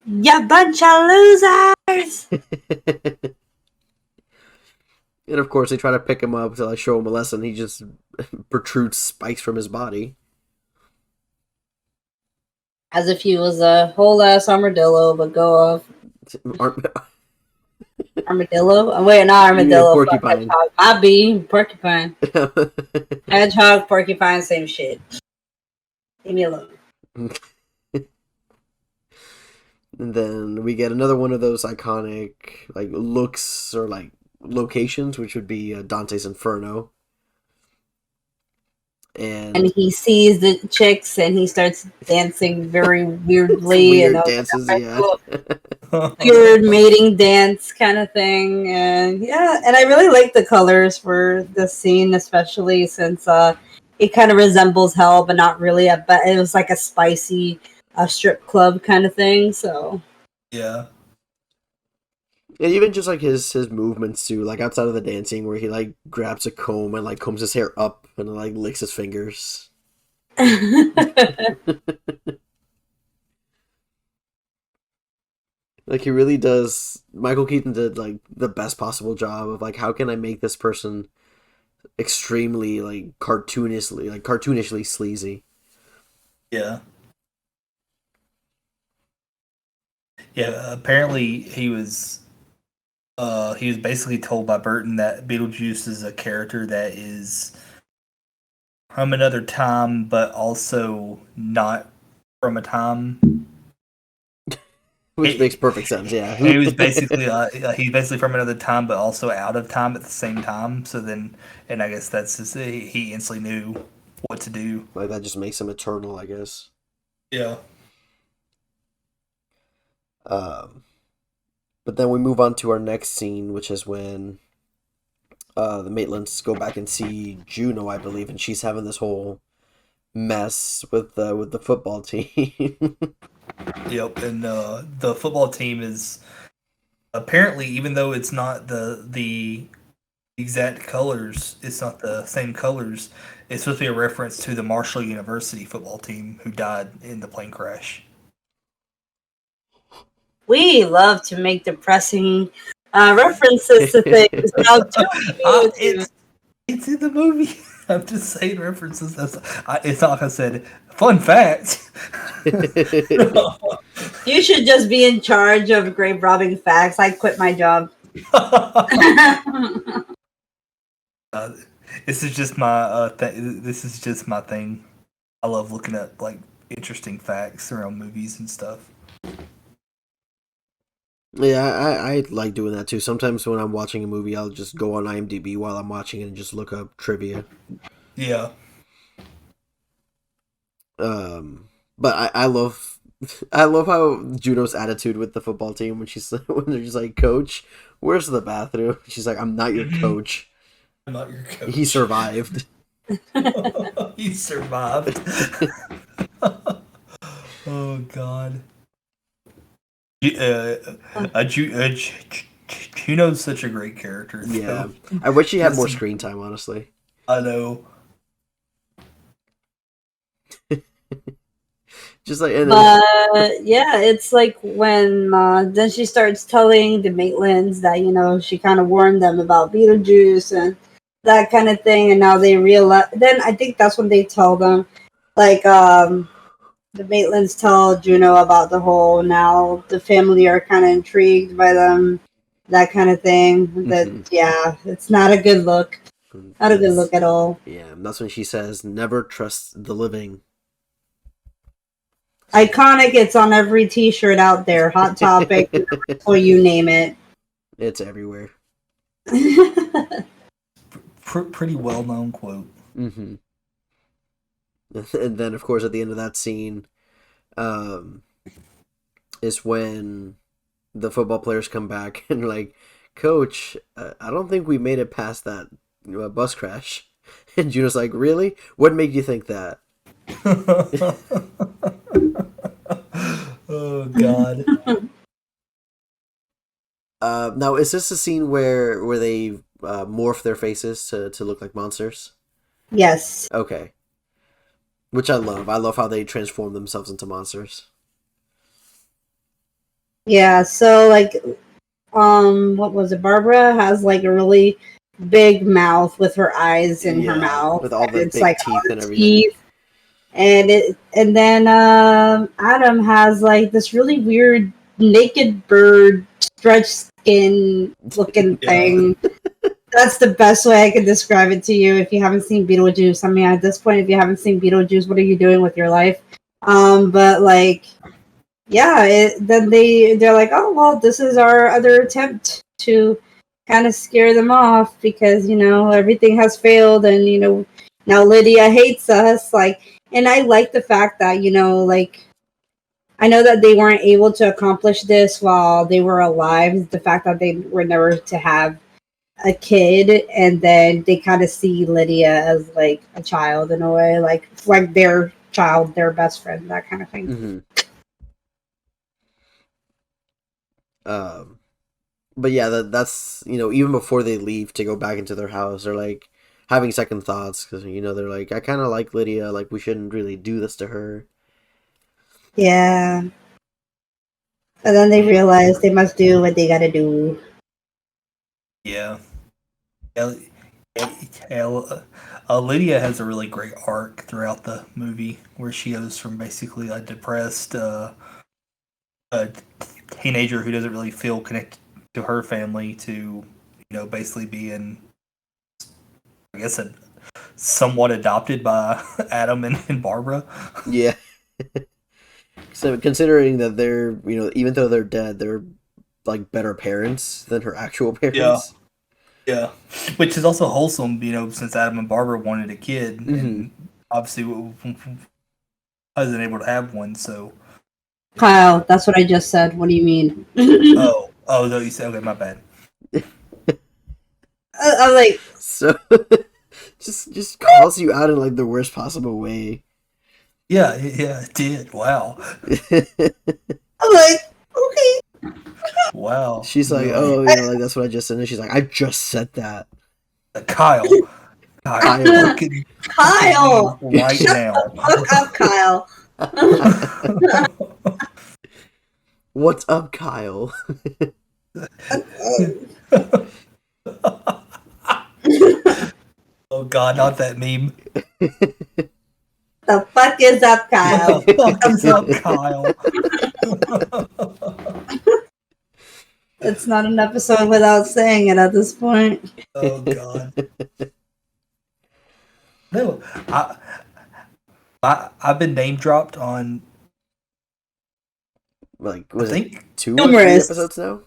You bunch of losers! And of course, they try to pick him up to like show him a lesson. He just protrudes spikes from his body. As if he was a whole ass armadillo, but go off. Armadillo? Oh, wait, not armadillo. Porcupine. My bee, porcupine. Hedgehog, porcupine, same shit. Leave me alone. And then we get another one of those iconic like looks or like locations, which would be Dante's Inferno. And he sees the chicks and he starts dancing very weirdly. Weird dances, yeah. Weird mating dance kind of thing. And yeah, and I really like the colors for this scene, especially since it kind of resembles hell, but not really. But it was like a spicy strip club kind of thing, so. Yeah. And even just like his movements too, like outside of the dancing, where he like grabs a comb and like combs his hair up and like licks his fingers. Like he really does. Michael Keaton did like the best possible job of like, how can I make this person extremely like cartoonishly sleazy. Yeah. Yeah. Apparently, he was basically told by Burton that Beetlejuice is a character that is from another time, but also not from a time. Which makes perfect sense, yeah. He was basically he's basically from another time, but also out of time at the same time. So then, and I guess that's just he instantly knew what to do. Like that just makes him eternal, I guess. Yeah. But then we move on to our next scene, which is when the Maitlands go back and see Juno, I believe, and she's having this whole mess with the football team. Yep, and the football team is apparently, even though it's not the exact colors, it's not the same colors. It's supposed to be a reference to the Marshall University football team who died in the plane crash. We love to make depressing references to things. Now, It's in the movie. I'm just saying references. It's not like I said, fun fact. you should just be in charge of grave robbing facts. I quit my job. This is just my this is just my thing. I love looking at like interesting facts around movies and stuff. Yeah, I like doing that too. Sometimes when I'm watching a movie, I'll just go on IMDb while I'm watching it and just look up trivia. Yeah. But I love how Juno's attitude with the football team when when they're just like, "Coach, where's the bathroom?" She's like, "I'm not your coach." I'm not your coach. He survived. He survived. Oh God. Juno's such a great character. Though. Yeah, I wish she had more screen time. Honestly, I know. Just like, and yeah, it's like when then she starts telling the Maitlands that she kind of warned them about Beetlejuice and that kind of thing, and now they realize. Then I think that's when they tell them, like the Maitlands tell Juno about the whole. Now the family are kind of intrigued by them, that kind of thing. That yeah, it's not a good look. Not a good look at all. Yeah, that's when she says, "Never trust the living." Iconic. It's on every T-shirt out there. Hot Topic, or you name it. It's everywhere. Pretty well-known quote. Mm-hmm. And then, of course, at the end of that scene, is when the football players come back and are like, "Coach, I don't think we made it past that bus crash." And Juno's like, "Really? What made you think that?" Oh God. Now, is this a scene where they morph their faces to look like monsters? Yes. Okay. Which I love. I love how they transform themselves into monsters. Yeah, so like what was it? Barbara has like a really big mouth with her eyes in her mouth. With all the it's big like teeth and everything. And then Adam has like this really weird naked bird stretched skin looking thing. That's the best way I can describe it to you if you haven't seen Beetlejuice. I mean, at this point, if you haven't seen Beetlejuice, what are you doing with your life? But like, yeah, then they're like, oh well, this is our other attempt to kind of scare them off because everything has failed and now Lydia hates us. Like, and I like the fact that like I know that they weren't able to accomplish this while they were alive. The fact that they were never to have a kid, and then they kind of see Lydia as like a child in a way, like their child, their best friend, that kind of thing. Mm-hmm. But yeah, that's even before they leave to go back into their house, they're like having second thoughts because they're like, I kind of like Lydia, like we shouldn't really do this to her. Yeah, and then they realize they must do what they gotta do. Yeah. Lydia has a really great arc throughout the movie where she goes from basically a depressed teenager who doesn't really feel connected to her family to basically being, I guess, somewhat adopted by Adam and Barbara. Yeah. So considering that they're even though they're dead, they're like better parents than her actual parents. Yeah, which is also wholesome, since Adam and Barbara wanted a kid, and obviously wasn't able to have one. So, Kyle, that's what I just said. What do you mean? oh, no, you said okay. My bad. I'm like, so just calls you out in like the worst possible way. Yeah, it did. Wow. I'm like, okay. Wow. She's like, oh, you know, like that's what I just said. And she's like, I just said that. Kyle. Kyle. Fucking Kyle! right Shut now. the fuck up, Kyle. What's up, Kyle? Oh god, not that meme. The fuck is up, Kyle? What the fuck is up, Kyle? It's not an episode without saying it at this point. Oh god. No, I've been name dropped on. Like, was I it think 2 or 3 numerous episodes now?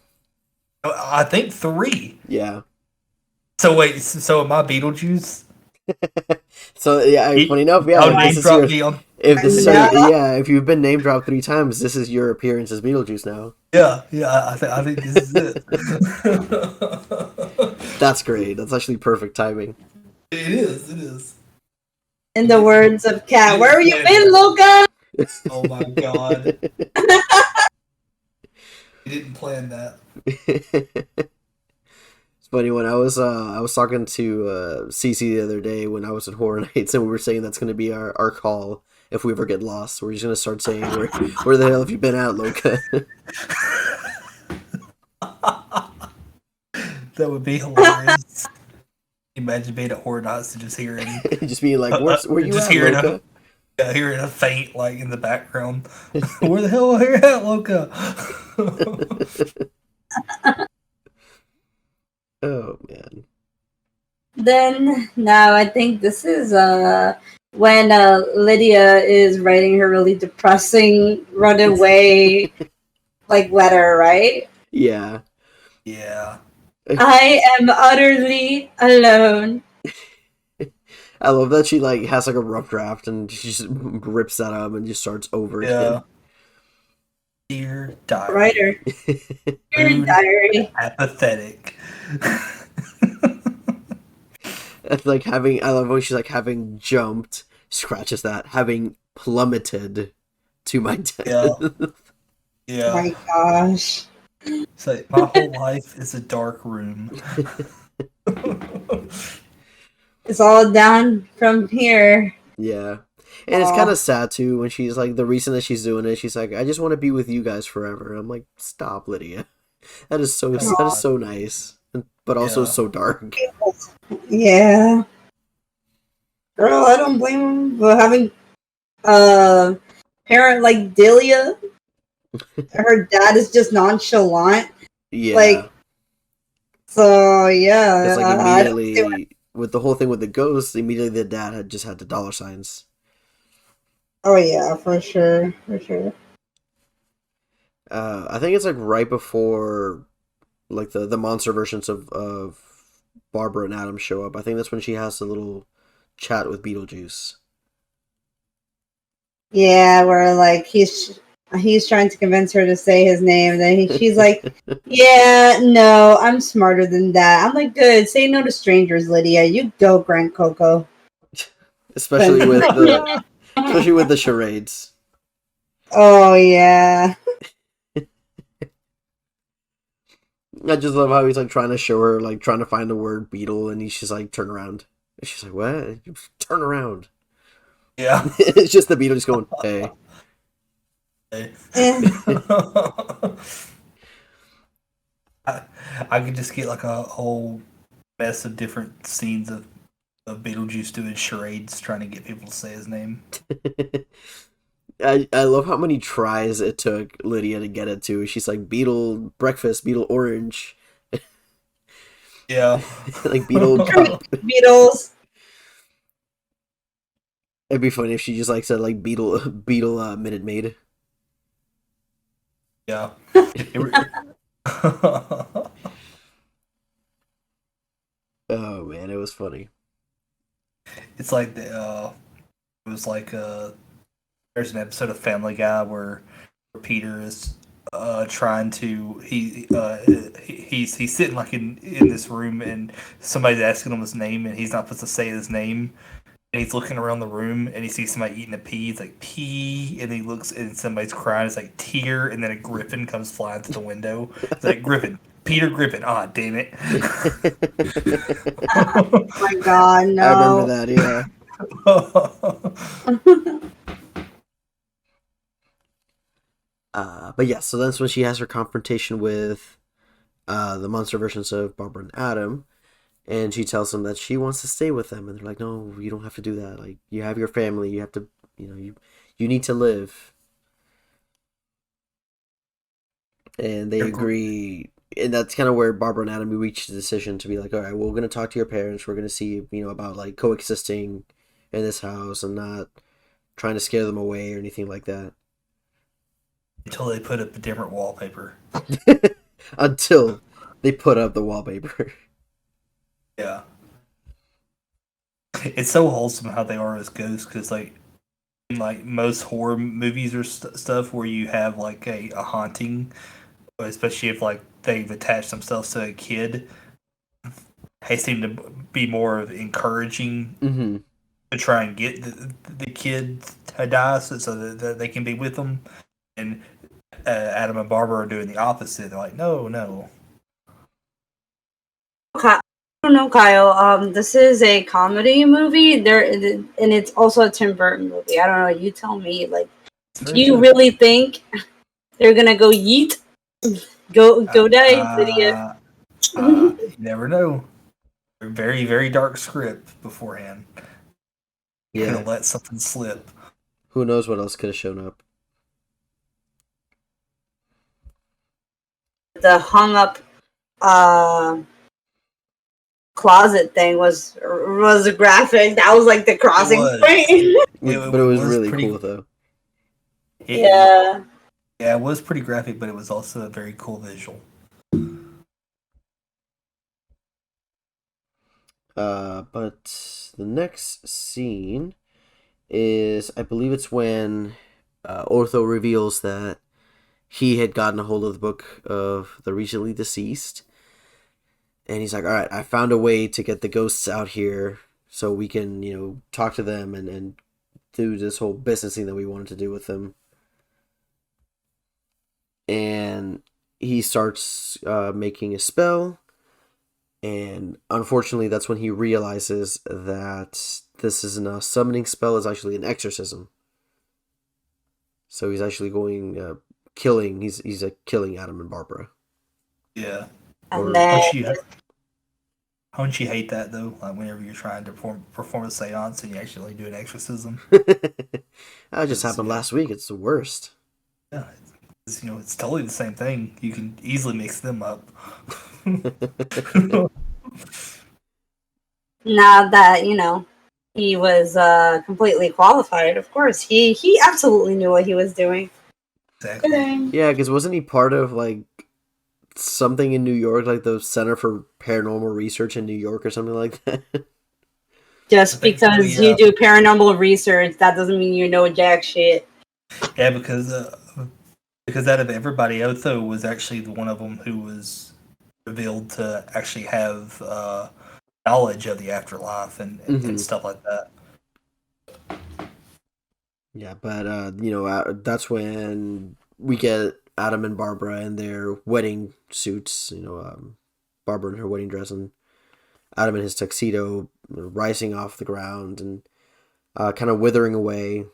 I think 3. Yeah. So wait, so am I Beetlejuice? So yeah, funny enough, yeah. Y'all Like, name this is drop your, me on. if this is Yeah. yeah, if you've been name dropped 3 times, this is your appearance as Beetlejuice now. Yeah. I think this is it. That's great. That's actually perfect timing. It is. In the words of Cat, where have you been, Luca? Oh my god. We didn't plan that. It's funny when I was talking to Cece the other day when I was at Horror Nights, and we were saying that's gonna be our call if we ever get lost. We're just gonna start saying where the hell have you been at, Loca? That would be hilarious. Imagine being at Horror Nights and just hearing Just being like, where you just at, hearing Loca? hearing a faint like in the background. Where the hell are you at, Loca? Oh man. Then now I think this is when Lydia is writing her really depressing runaway like letter, right? Yeah. Yeah. I am utterly alone. I love that she like has like a rough draft and she just rips that up and just starts over Yeah. again. Dear diary. Writer. Dear Rude, diary. apathetic. It's like I love when she's like having jumped, scratches that, having plummeted to my death. Yeah. Oh Yeah. my gosh. It's like my whole life is a dark room. It's all down from here. Yeah. And it's kind of sad too when she's like, the reason that she's doing it, she's like, I just want to be with you guys forever. I'm like, stop, Lydia. That is so nice, but also so dark. Yeah. Girl, I don't blame him for having parent like Delia. Her dad is just nonchalant. Yeah. Like, so yeah. It's like I don't see immediately with the whole thing with the ghost, immediately the dad had just had the dollar signs. Oh yeah, for sure. I think it's like right before like the monster versions of Barbara and Adam show up. I think that's when she has a little chat with Beetlejuice. Yeah, where like he's trying to convince her to say his name. Then she's like, "Yeah, no, I'm smarter than that." I'm like, "Good, say no to strangers, Lydia. You go, Grant Coco." Especially with the charades. Oh yeah. I just love how he's like trying to show her, like trying to find the word beetle, and he's just like, turn around. And she's like, what? Turn around. Yeah. It's just the beetle just going, hey. I could just get like a whole mess of different scenes of Beetlejuice doing charades trying to get people to say his name. I love how many tries it took Lydia to get it to. She's like, beetle breakfast, beetle orange. Yeah. Like beetle cup. Beatles. It'd be funny if she just like said like beetle Minute Maid. Yeah. Oh man, it was funny. It's like it was like there's an episode of Family Guy where Peter is trying to he's sitting like in this room and somebody's asking him his name and he's not supposed to say his name and he's looking around the room and he sees somebody eating a pea. He's like, pea. And he looks and somebody's crying. It's like, tear. And then a griffin comes flying through the window. It's like, Griffin. Peter Griffin. Ah, damn it. Oh my god, no. I remember that, yeah. But yeah, so that's when she has her confrontation with the monster versions of Barbara and Adam. And she tells them that she wants to stay with them. And they're like, no, you don't have to do that. Like, you have your family. You have to, you need to live. And they agree. And that's kind of where Barbara and Adam reach the decision to be like, all right, well, we're going to talk to your parents. We're going to see, about like coexisting in this house and not trying to scare them away or anything like that. Until they put up a different wallpaper. Until they put up the wallpaper. Yeah. It's so wholesome how they are as ghosts, because like in like most horror movies or stuff where you have like a haunting, especially if like they've attached themselves to a kid, they seem to be more of encouraging to try and get the kid to die so that they can be with them. And Adam and Barbara are doing the opposite. They're like, no. I don't know, Kyle. This is a comedy movie. And it's also a Tim Burton movie. I don't know. You tell me. Like, do you really think they're gonna go yeet? Go die, Lydia. You never know. Very, very dark script beforehand. You're gonna let something slip. Who knows what else could have shown up? The hung up closet thing was graphic. That was like the crossing point. But it was really cool though. Yeah. Yeah, it was pretty graphic, but it was also a very cool visual. But the next scene is, I believe it's when Ortho reveals that he had gotten a hold of the book of the recently deceased. And he's like, all right, I found a way to get the ghosts out here so we can, talk to them and do this whole business thing that we wanted to do with them. And he starts making a spell. And unfortunately, that's when he realizes that this isn't a summoning spell, it's actually an exorcism. So he's actually going killing. He's killing Adam and Barbara. Yeah. And Don't you hate that though? Like whenever you're trying to perform a seance and you actually do an exorcism. That just happened last week. It's the worst. Yeah, it's totally the same thing. You can easily mix them up. Now that he was completely qualified, of course he absolutely knew what he was doing. Exactly. Yeah, because wasn't he part of like something in New York, like the Center for Paranormal Research in New York or something like that? Just because you do paranormal research, that doesn't mean you know jack shit. Yeah, because out of everybody, Otho was actually the one of them who was revealed to actually have knowledge of the afterlife and stuff like that. Yeah, but that's when we get Adam and Barbara in their wedding suits. Barbara in her wedding dress and Adam in his tuxedo, rising off the ground and kind of withering away,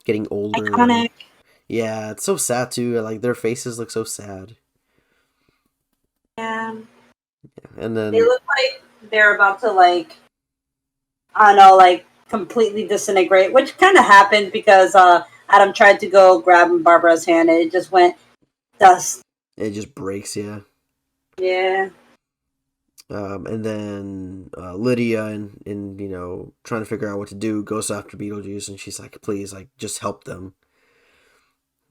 getting older. Iconic. Yeah, it's so sad too. Like their faces look so sad. Yeah. And then they look like they're about to I don't know, completely disintegrate, which kind of happened because Adam tried to go grab Barbara's hand and it just went dust. It just breaks, yeah. Yeah. And then Lydia and trying to figure out what to do goes after Beetlejuice and she's like, please, just help them.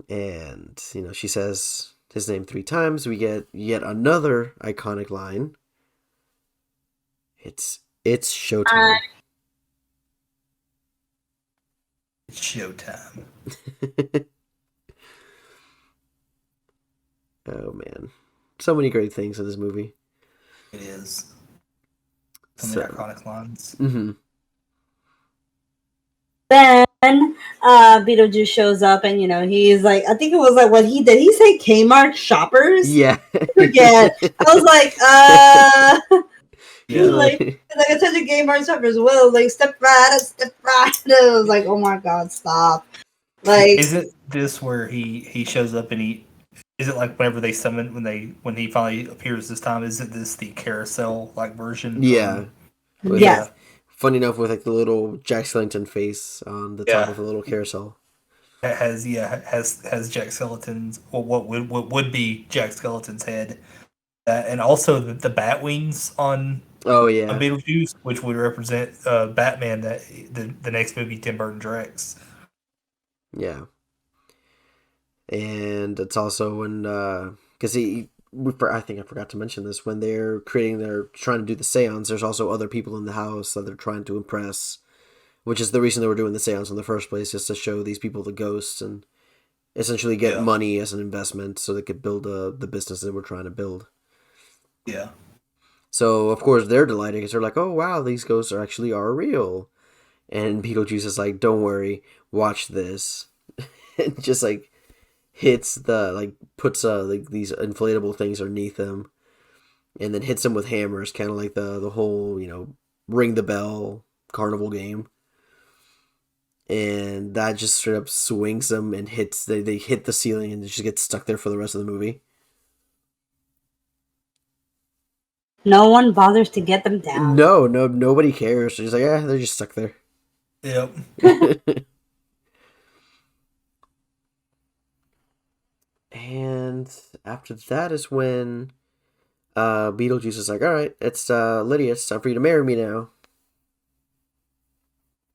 And she says his name 3 times. We get yet another iconic line. It's showtime. It's showtime. Oh man, so many great things in this movie. It is. So many iconic lines. Mm-hmm. Then Beetlejuice shows up, and he's like, I think it was like what he did. He say Kmart shoppers. Yeah. I forget. I was like, Yeah. he's like attention Kmart shoppers. Well, like step right, step right. I was like, oh my god, stop. Like, Isn't this where he shows up and he? Is it like whenever they summon when he finally appears this time? Isn't this the carousel like version? Yeah. With, yes. funny enough, with like the little Jack Skellington face on the top Yeah. of a little carousel. It has Jack Skellington's, or what would be Jack Skellington's head, and also the bat wings on Oh yeah. Beetlejuice, which would represent Batman, that the next movie Tim Burton directs. Yeah. And it's also when because I think I forgot to mention this, when they're trying to do the seance, there's also other people in the house that they're trying to impress, which is the reason they were doing the seance in the first place, just to show these people the ghosts and essentially get money as an investment so they could build the business they were trying to build. Yeah. So of course they're delighted because they're like, oh wow, these ghosts are real. And Beetlejuice is like, don't worry, watch this. And just like hits puts like these inflatable things underneath him, and then hits him with hammers, kind of like the whole ring the bell carnival game. And that just straight up swings them and hits. They hit the ceiling and just get stuck there for the rest of the movie. No one bothers to get them down. No, nobody cares. They're just like, they're just stuck there. Yep. And after that is when Beetlejuice is like, all right, it's Lydia, it's time for you to marry me now.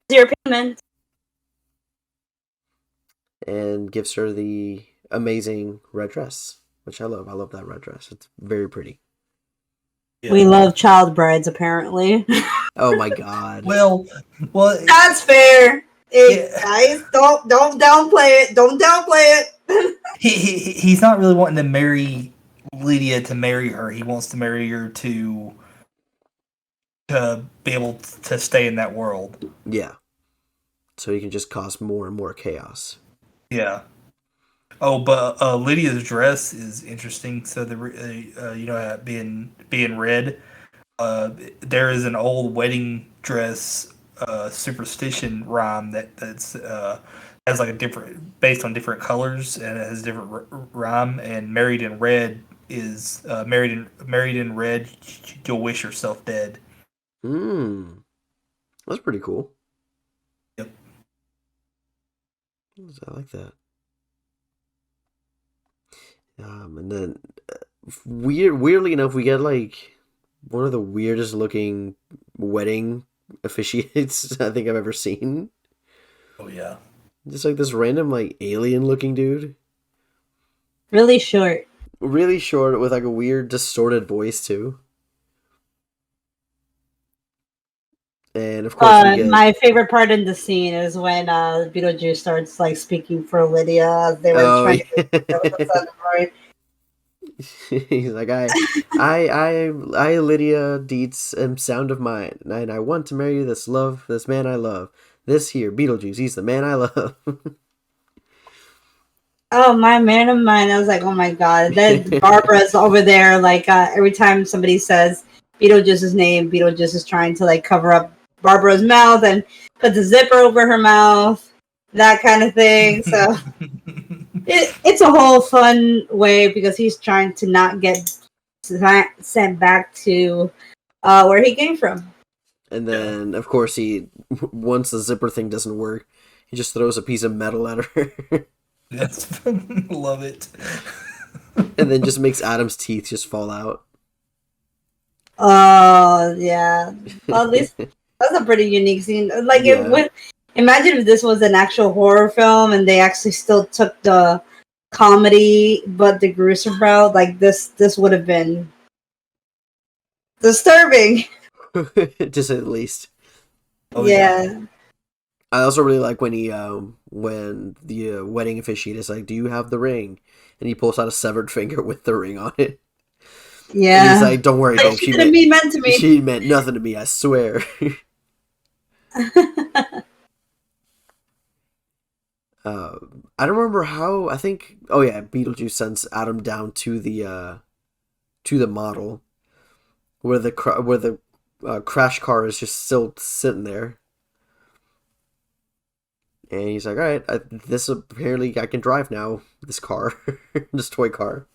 Your payment. And gives her the amazing red dress, which I love. I love that red dress. It's very pretty. Yeah. We love child brides, apparently. Oh my god. Well, that's fair. Yeah. Guys, don't downplay it. Don't downplay it. He's not really wanting to marry Lydia to marry her. He wants to marry her to be able to stay in that world. Yeah. So he can just cause more and more chaos. Yeah. Oh, but Lydia's dress is interesting. So being red, there is an old wedding dress superstition rhyme that's has like a different, based on different colors, and it has a different rhyme. And married in red is married in red, you'll wish yourself dead. That's pretty cool. Yep. I like that. And then weirdly enough, we get like one of the weirdest looking wedding officiates I think I've ever seen. Oh yeah. Just like this random like alien looking dude. Really short. Really short with like a weird distorted voice too. And of course my favorite part in the scene is when Beetlejuice starts like speaking for Lydia. They were trying to he's like, I Lydia Dietz am sound of mind, and I want to marry this man I love. This here, Beetlejuice, he's the man I love. Oh, my man of mine. I was like, oh my god. Then Barbara's over there, like every time somebody says Beetlejuice's name, Beetlejuice is trying to like cover up Barbara's mouth and put the zipper over her mouth, that kind of thing. So it's a whole fun way because he's trying to not get sent back to where he came from. And then, of course, once the zipper thing doesn't work, he just throws a piece of metal at her. That's love it. And then just makes Adam's teeth just fall out. Oh yeah. Well, at least that's a pretty unique scene. Like imagine if this was an actual horror film and they actually still took the comedy but the gruesome route. Like this would have been disturbing. To say the least. Oh, yeah. I also really like when when the wedding officiant is like, "Do you have the ring?" And he pulls out a severed finger with the ring on it. Yeah. And he's like, "Don't worry, don't." She didn't mean meant to me. She meant nothing to me, I swear. I don't remember how. I think. Oh yeah, Beetlejuice sends Adam down to the model where the crash car is just still sitting there, and he's like, "All right, this apparently I can drive now. This car, this toy car,"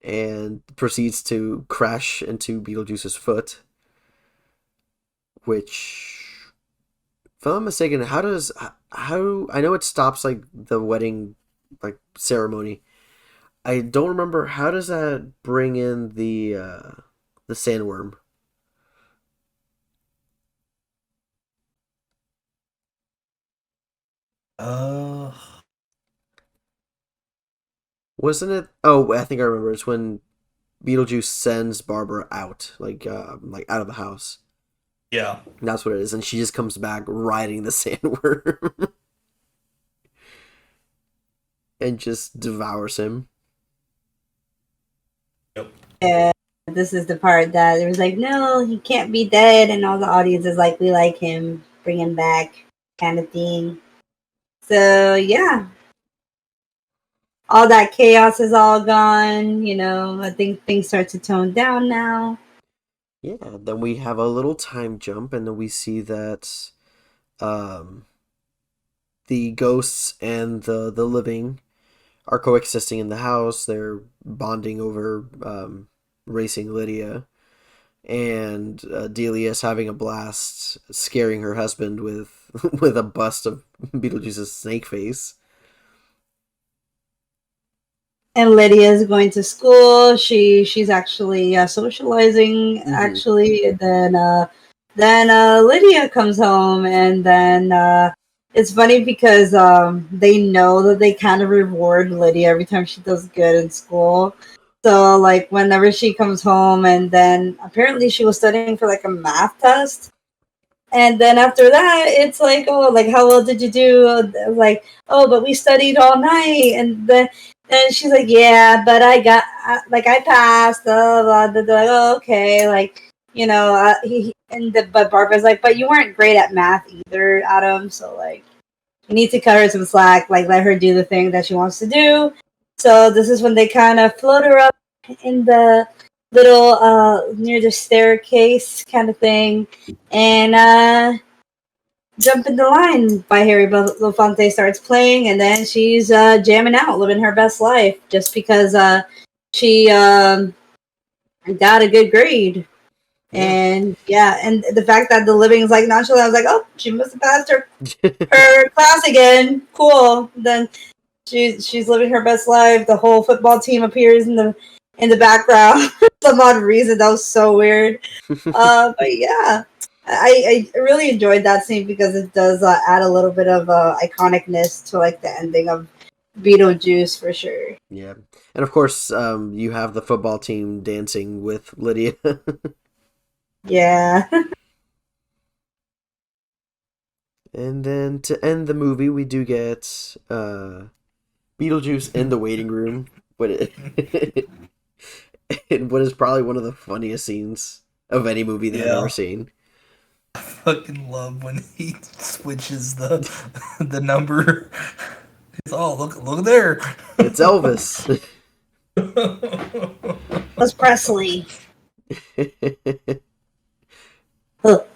and proceeds to crash into Beetlejuice's foot, which, if I'm not mistaken, how I know it stops like the wedding like ceremony. I don't remember how does that bring in the sandworm. Uh, Wasn't it? Oh, I think I remember. It's when Beetlejuice sends Barbara out, like out of the house. yeah. And that's what it is, and she just comes back riding the sandworm and just devours him. Yep. And this is the part that it was like, no, he can't be dead, and all the audience is like, we like him, bring him back, kind of thing. So yeah, all that chaos is all gone. I think things start to tone down now. Yeah. Then we have a little time jump, and then we see that um, the ghosts and the living are coexisting in the house. They're bonding over racing Lydia, and Delia's having a blast, scaring her husband with with a bust of Beetlejuice's snake face. And Lydia is going to school. She's actually socializing, Mm-hmm. actually. And then Lydia comes home, and then it's funny because they know that they kind of reward Lydia every time she does good in school. So like whenever she comes home, and then apparently she was studying for like a math test. And then after that, it's like, oh, like how well did you do? Like, oh, but we studied all night, and then she's like, yeah, but like I passed. Blah, blah, blah, blah. Oh, okay, like but Barbara's like, but you weren't great at math either, Adam. So like, you need to cut her some slack. Like, let her do the thing that she wants to do. So this is when they kind of float her up in the little near the staircase kind of thing, and Jump in the Line by Harry Belafonte starts playing, and then she's jamming out, living her best life, just because she got a good grade. Yeah. And yeah, and the fact that the living is like nonchalant, I was like, oh, she must have passed her class again. Cool. Then she's living her best life. The whole football team appears in the background for some odd reason. That was so weird. But yeah, I really enjoyed that scene because it does add a little bit of iconicness to like the ending of Beetlejuice for sure. Yeah. And of course, you have the football team dancing with Lydia. Yeah. And then to end the movie, we do get Beetlejuice in the waiting room. In what is probably one of the funniest scenes of any movie that I've ever Yeah. seen. I fucking love when he switches the number. It's look there. It's Elvis. That's Presley.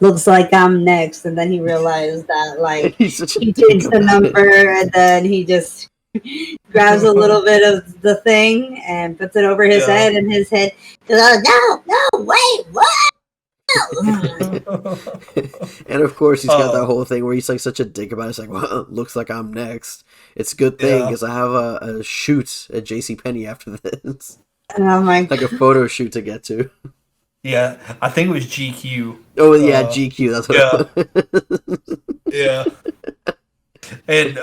Looks like I'm next, and then he realized that like He's such a he dick takes the about it. number, and then he just grabs a little bit of the thing and puts it over his Yeah. head, and his head goes, oh, no, wait, what? And of course, he's got that Oh, whole thing where he's like such a dick about it. It's like, well, looks like I'm next. It's a good thing yeah. because I have a shoot at JCPenney after this. And I'm like, Like a photo shoot to get to. Yeah. I think it was GQ. Oh, yeah, GQ. That's what Yeah. it was. Yeah. And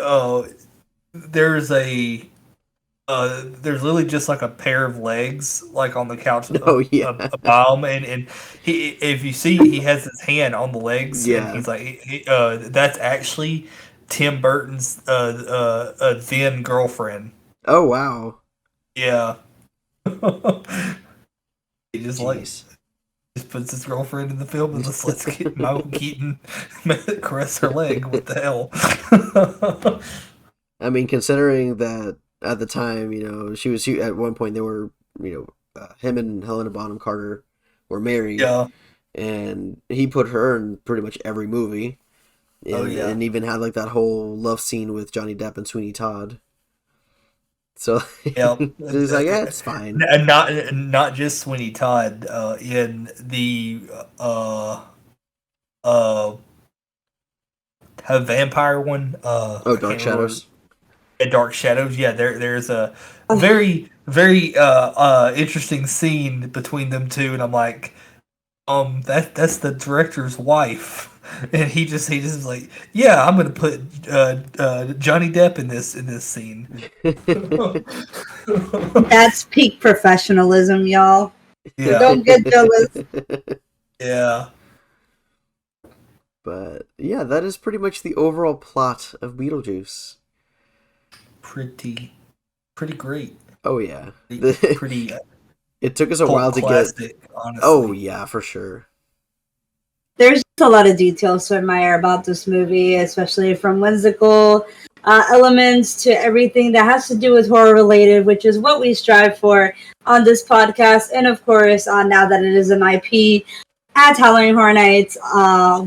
there's a there's literally just like a pair of legs like on the couch Oh, yeah. above him, and he, if you see, he has his hand on the legs, and Yeah. he's like that's actually Tim Burton's then girlfriend. Oh, wow. Yeah. He just like Jeez. just puts his girlfriend in the film and just lets Michael Keaton caress her leg. What the hell? I mean, considering that at the time, she at one point they were, him and Helena Bonham Carter were married. Yeah. And he put her in pretty much every movie. And even had like that whole love scene with Johnny Depp and Sweeney Todd. So it's like, yeah, it's fine. And not just Sweeney Todd. In the a vampire one. Dark Shadows. Dark Shadows. Yeah, there's a very interesting scene between them two, and I'm like, that's the director's wife. And he just is like, yeah, I'm gonna put Johnny Depp in this scene. That's peak professionalism, y'all. Yeah. Don't get jealous. Yeah. But yeah, that is pretty much the overall plot of Beetlejuice. Pretty great. Oh yeah. Pretty. It took us a while to get. Honestly. Oh yeah, for sure. There's just a lot of details to admire about this movie, especially from whimsical elements to everything that has to do with horror related, which is what we strive for on this podcast. And of course, now that it is an IP at Halloween Horror Nights,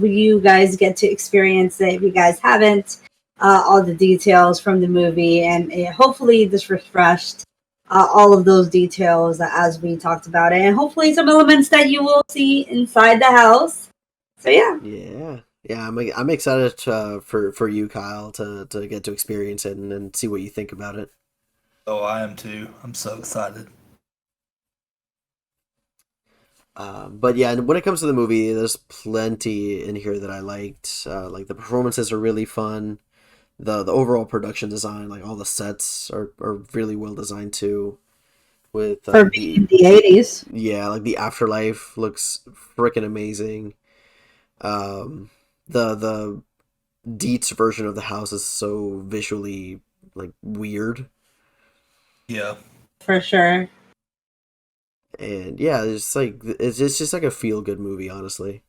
you guys get to experience it if you guys haven't, all the details from the movie. And hopefully this refreshed all of those details as we talked about it. And hopefully some elements that you will see inside the house. So yeah. I'm excited for you, Kyle, to get to experience it and see what you think about it. Oh, I am too. I'm so excited. But yeah, when it comes to the movie, there's plenty in here that I liked. Like the performances are really fun. The overall production design, like all the sets are really well designed too. With for being the 80s. Yeah, like the afterlife looks freaking amazing. The Dietz version of the house is so visually like weird. Yeah, for sure. And yeah, it's just like a feel good movie, honestly.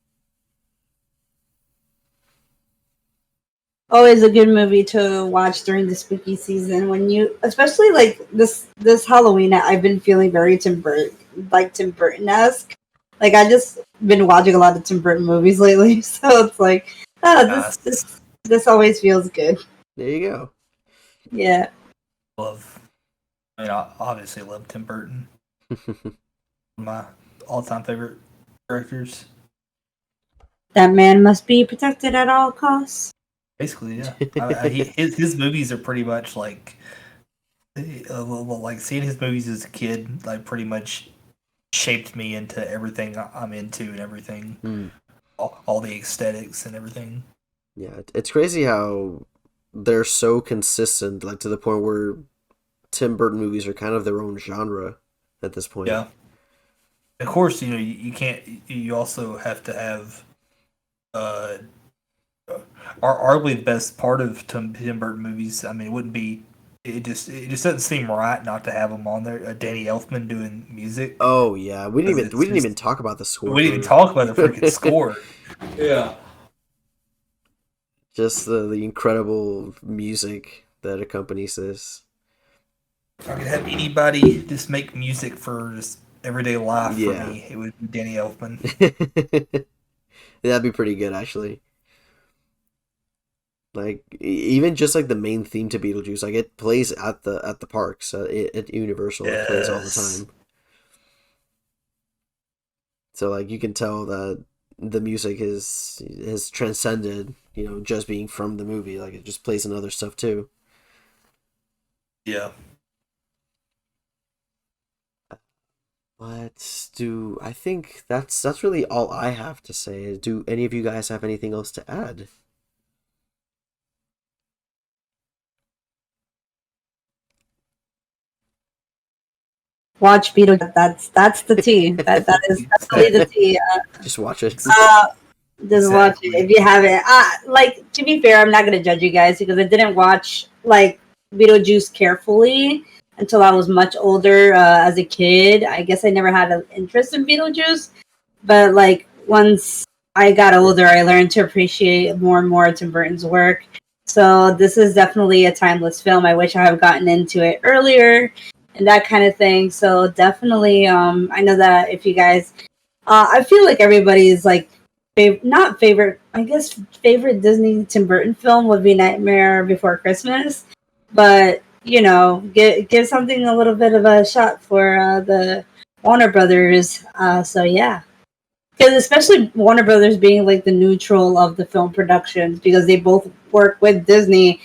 Always a good movie to watch during the spooky season when you, especially like this Halloween. I've been feeling very Tim Burton-esque. Like I just been watching a lot of Tim Burton movies lately, so it's like, this always feels good. There you go. Yeah. I obviously love Tim Burton. My all-time favorite directors. That man must be protected at all costs. Basically, yeah. His movies are pretty much like seeing his movies as a kid, like pretty much shaped me into everything I'm into and everything, all the aesthetics and everything. Yeah, it's crazy how they're so consistent, like to the point where Tim Burton movies are kind of their own genre at this point. Yeah. Of course, you can't. You also have to have, arguably the best part of Tim Burton movies. I mean, it wouldn't be. It just doesn't seem right not to have him on there. Danny Elfman doing music. Oh yeah, we didn't even talk about the score. We didn't even talk about the freaking score. Yeah, just the incredible music that accompanies this. If I could have anybody just make music for just everyday life for me, it would be Danny Elfman. That'd be pretty good, actually. Like even just like the main theme to Beetlejuice, like it plays at the parks at Universal. Yes. It plays all the time. So like you can tell that the music has transcended, just being from the movie. Like it just plays in other stuff too. Yeah. I think that's really all I have to say. Do any of you guys have anything else to add? Watch Beetlejuice. That's the tea. That is definitely the tea. Just watch it. Just watch it if you haven't. Like to be fair, I'm not gonna judge you guys because I didn't watch like Beetlejuice carefully until I was much older as a kid. I guess I never had an interest in Beetlejuice. But like once I got older, I learned to appreciate more and more Tim Burton's work. So this is definitely a timeless film. I wish I had gotten into it earlier and that kind of thing. So definitely, I know that if you guys, I feel like everybody's like not favorite. I guess favorite Disney Tim Burton film would be Nightmare Before Christmas, but you know, give something a little bit of a shot for the Warner Brothers. So yeah, because especially Warner Brothers being like the neutral of the film productions, because they both work with Disney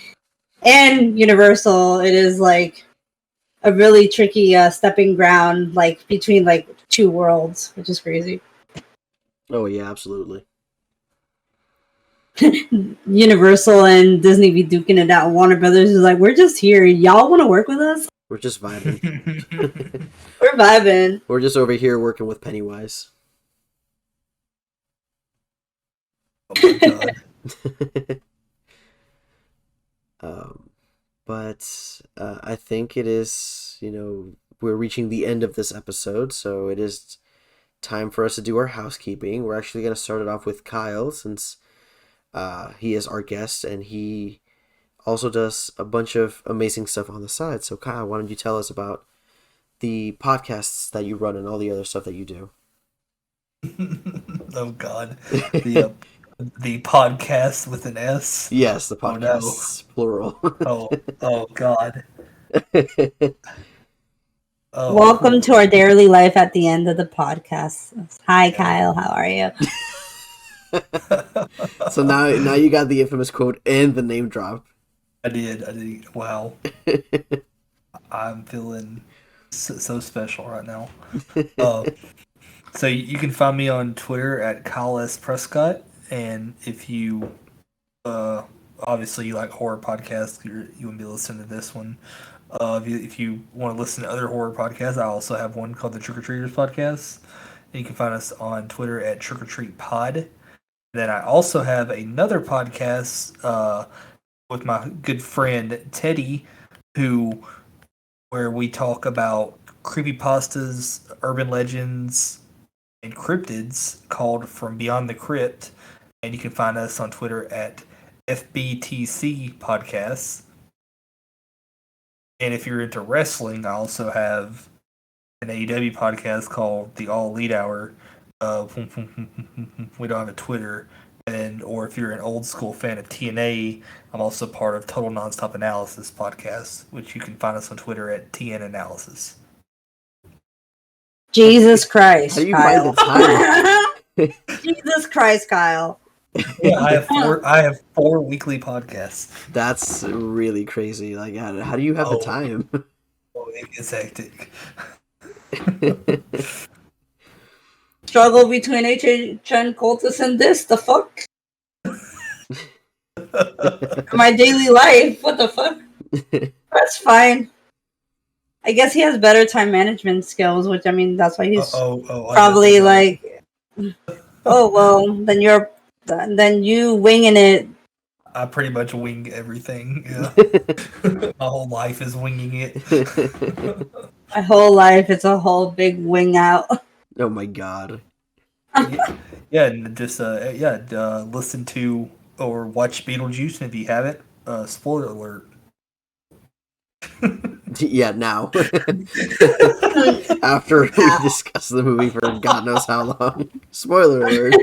and Universal. It is like a really tricky stepping ground, like between like two worlds, which is crazy. Oh yeah, absolutely. Universal and Disney be duking it out. Warner Brothers is like, we're just here. Y'all want to work with us? We're just vibing. We're vibing. We're just over here working with Pennywise. Oh my god. But I think it is, we're reaching the end of this episode, so it is time for us to do our housekeeping. We're actually going to start it off with Kyle, since he is our guest, and he also does a bunch of amazing stuff on the side. So Kyle, why don't you tell us about the podcasts that you run and all the other stuff that you do? Oh god. The podcast with an S. Yes, the podcasts, plural. Oh god. Oh, Welcome to our daily life at the end of the podcast. Hi, Kyle. How are you? So now you got the infamous quote and the name drop. I did. Wow. I'm feeling so special right now. So you can find me on Twitter at Kyle S. Prescott, and if you obviously you like horror podcasts, you wouldn't be listening to this one. If you want to listen to other horror podcasts, I also have one called the Trick or Treaters Podcast. And you can find us on Twitter at Trick or Treat Pod. Then I also have another podcast with my good friend Teddy, where we talk about creepypastas, urban legends, and cryptids, called From Beyond the Crypt. And you can find us on Twitter at FBTC Podcasts. And if you're into wrestling, I also have an AEW podcast called The All Elite Hour. We don't have a Twitter. Or if you're an old school fan of TNA, I'm also part of Total Nonstop Analysis podcast, which you can find us on Twitter at TN Analysis. Jesus Christ, How do you Kyle. find the time? Jesus Christ, Kyle. Yeah, I have four weekly podcasts. That's really crazy. Like, how do you have the time? Oh, it is hectic. Struggle between HHN cultists and this. The fuck? My daily life. What the fuck? That's fine. I guess he has better time management skills, which I mean, that's why he's probably like. Oh well, then you winging it. I pretty much wing everything. Yeah. My whole life is winging it. My whole life, it's a whole big wing out. Oh my god. Yeah, and just listen to or watch Beetlejuice, and if you haven't, spoiler alert. Yeah, now. After we discuss the movie for God knows how long. Spoiler alert.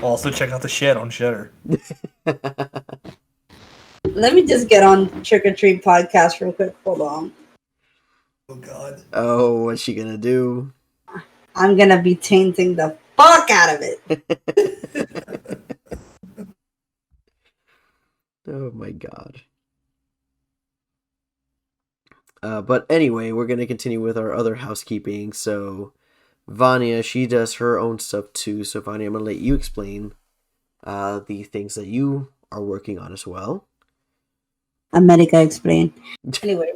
Also, check out The Shed on Shudder. Let me just get on Trick or Treat podcast real quick. Hold on. Oh god. Oh, what's she gonna do? I'm gonna be tainting the fuck out of it. Oh my god. But anyway, we're gonna continue with our other housekeeping. So, Vania, she does her own stuff too. So, Vania, I'm gonna let you explain the things that you are working on as well. America explain. Anyway.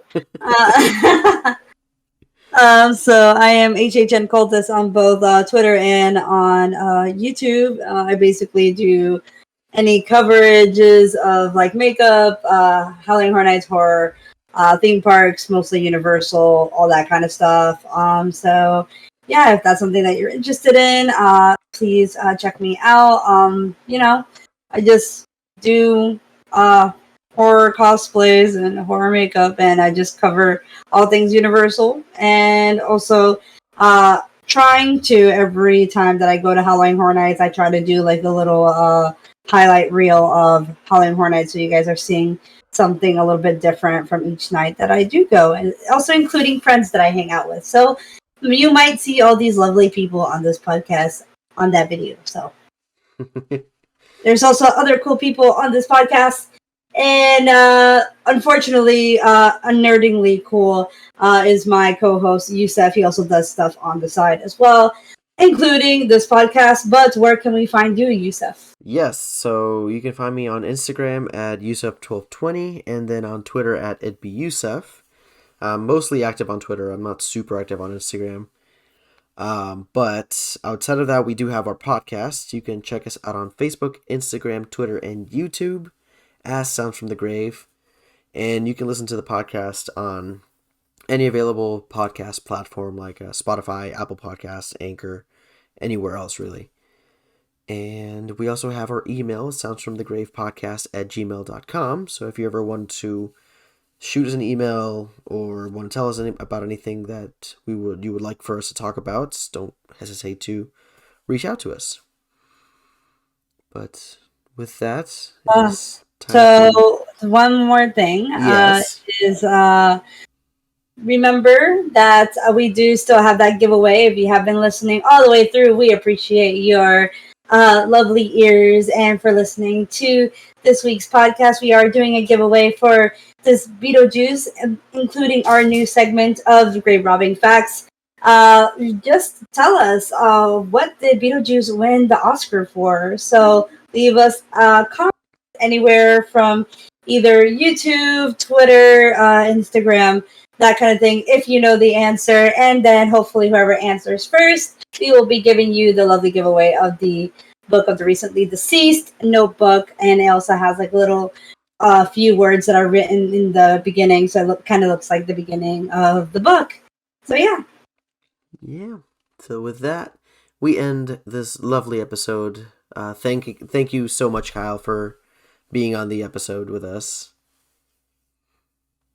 So I am HHN Cultist on both Twitter and on YouTube. I basically do any coverages of like makeup, Howling Horror Nights horror, theme parks, mostly Universal, all that kind of stuff. So yeah, if that's something that you're interested in, please check me out. I just do horror cosplays and horror makeup, and I just cover all things Universal. And also, trying to every time that I go to Halloween Horror Nights, I try to do like a little highlight reel of Halloween Horror Nights, so you guys are seeing something a little bit different from each night that I do go, and also including friends that I hang out with. So you might see all these lovely people on this podcast on that video. So there's also other cool people on this podcast. And unfortunately, unnerdingly cool is my co-host Yussef. He also does stuff on the side as well, including this podcast. But where can we find you, Yussef? Yes, so you can find me on Instagram at Yussef1220 and then on Twitter at itbeyusef. I'm mostly active on Twitter. I'm not super active on Instagram. But outside of that, we do have our podcast. You can check us out on Facebook, Instagram, Twitter, and YouTube as Sounds from the Grave. And you can listen to the podcast on any available podcast platform like Spotify, Apple Podcasts, Anchor, anywhere else really. And we also have our email, soundsfromthegravepodcast@gmail.com. So if you ever want to shoot us an email or want to tell us about anything that you would like for us to talk about, don't hesitate to reach out to us. But with that, it's time so one more thing Yes. is remember that we do still have that giveaway. If you have been listening all the way through, we appreciate your lovely ears and for listening to this week's podcast. We are doing a giveaway for this Beetlejuice, including our new segment of Grave Robbing Facts. Just tell us, what did Beetlejuice win the Oscar for? So leave us comments anywhere from either YouTube, Twitter, Instagram, that kind of thing, if you know the answer. And then hopefully whoever answers first, we will be giving you the lovely giveaway of the Book of the Recently Deceased notebook. And it also has like little few words that are written in the beginning, so it kind of looks like the beginning of the book. So yeah. So with that, we end this lovely episode. Thank you so much, Kyle, for being on the episode with us.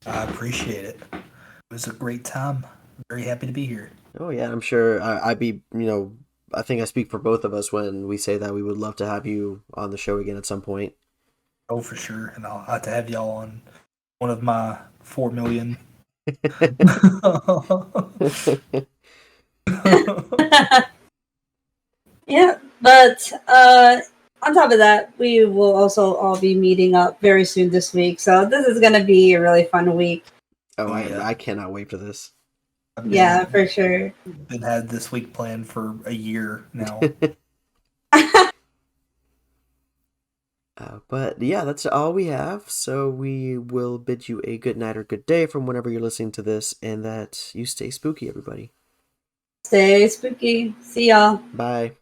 I appreciate it. It was a great time. Very happy to be here. Oh yeah, I'm sure I think I speak for both of us when we say that we would love to have you on the show again at some point. Oh, for sure. And I'll have to have y'all on one of my 4 million. Yeah, but on top of that, we will also all be meeting up very soon this week. So this is going to be a really fun week. Oh, yeah. I cannot wait for this. Yeah, for sure. Been had this week planned for a year now. But yeah, that's all we have. So we will bid you a good night or good day from whenever you're listening to this, and that you stay spooky, everybody. Stay spooky. See y'all. Bye.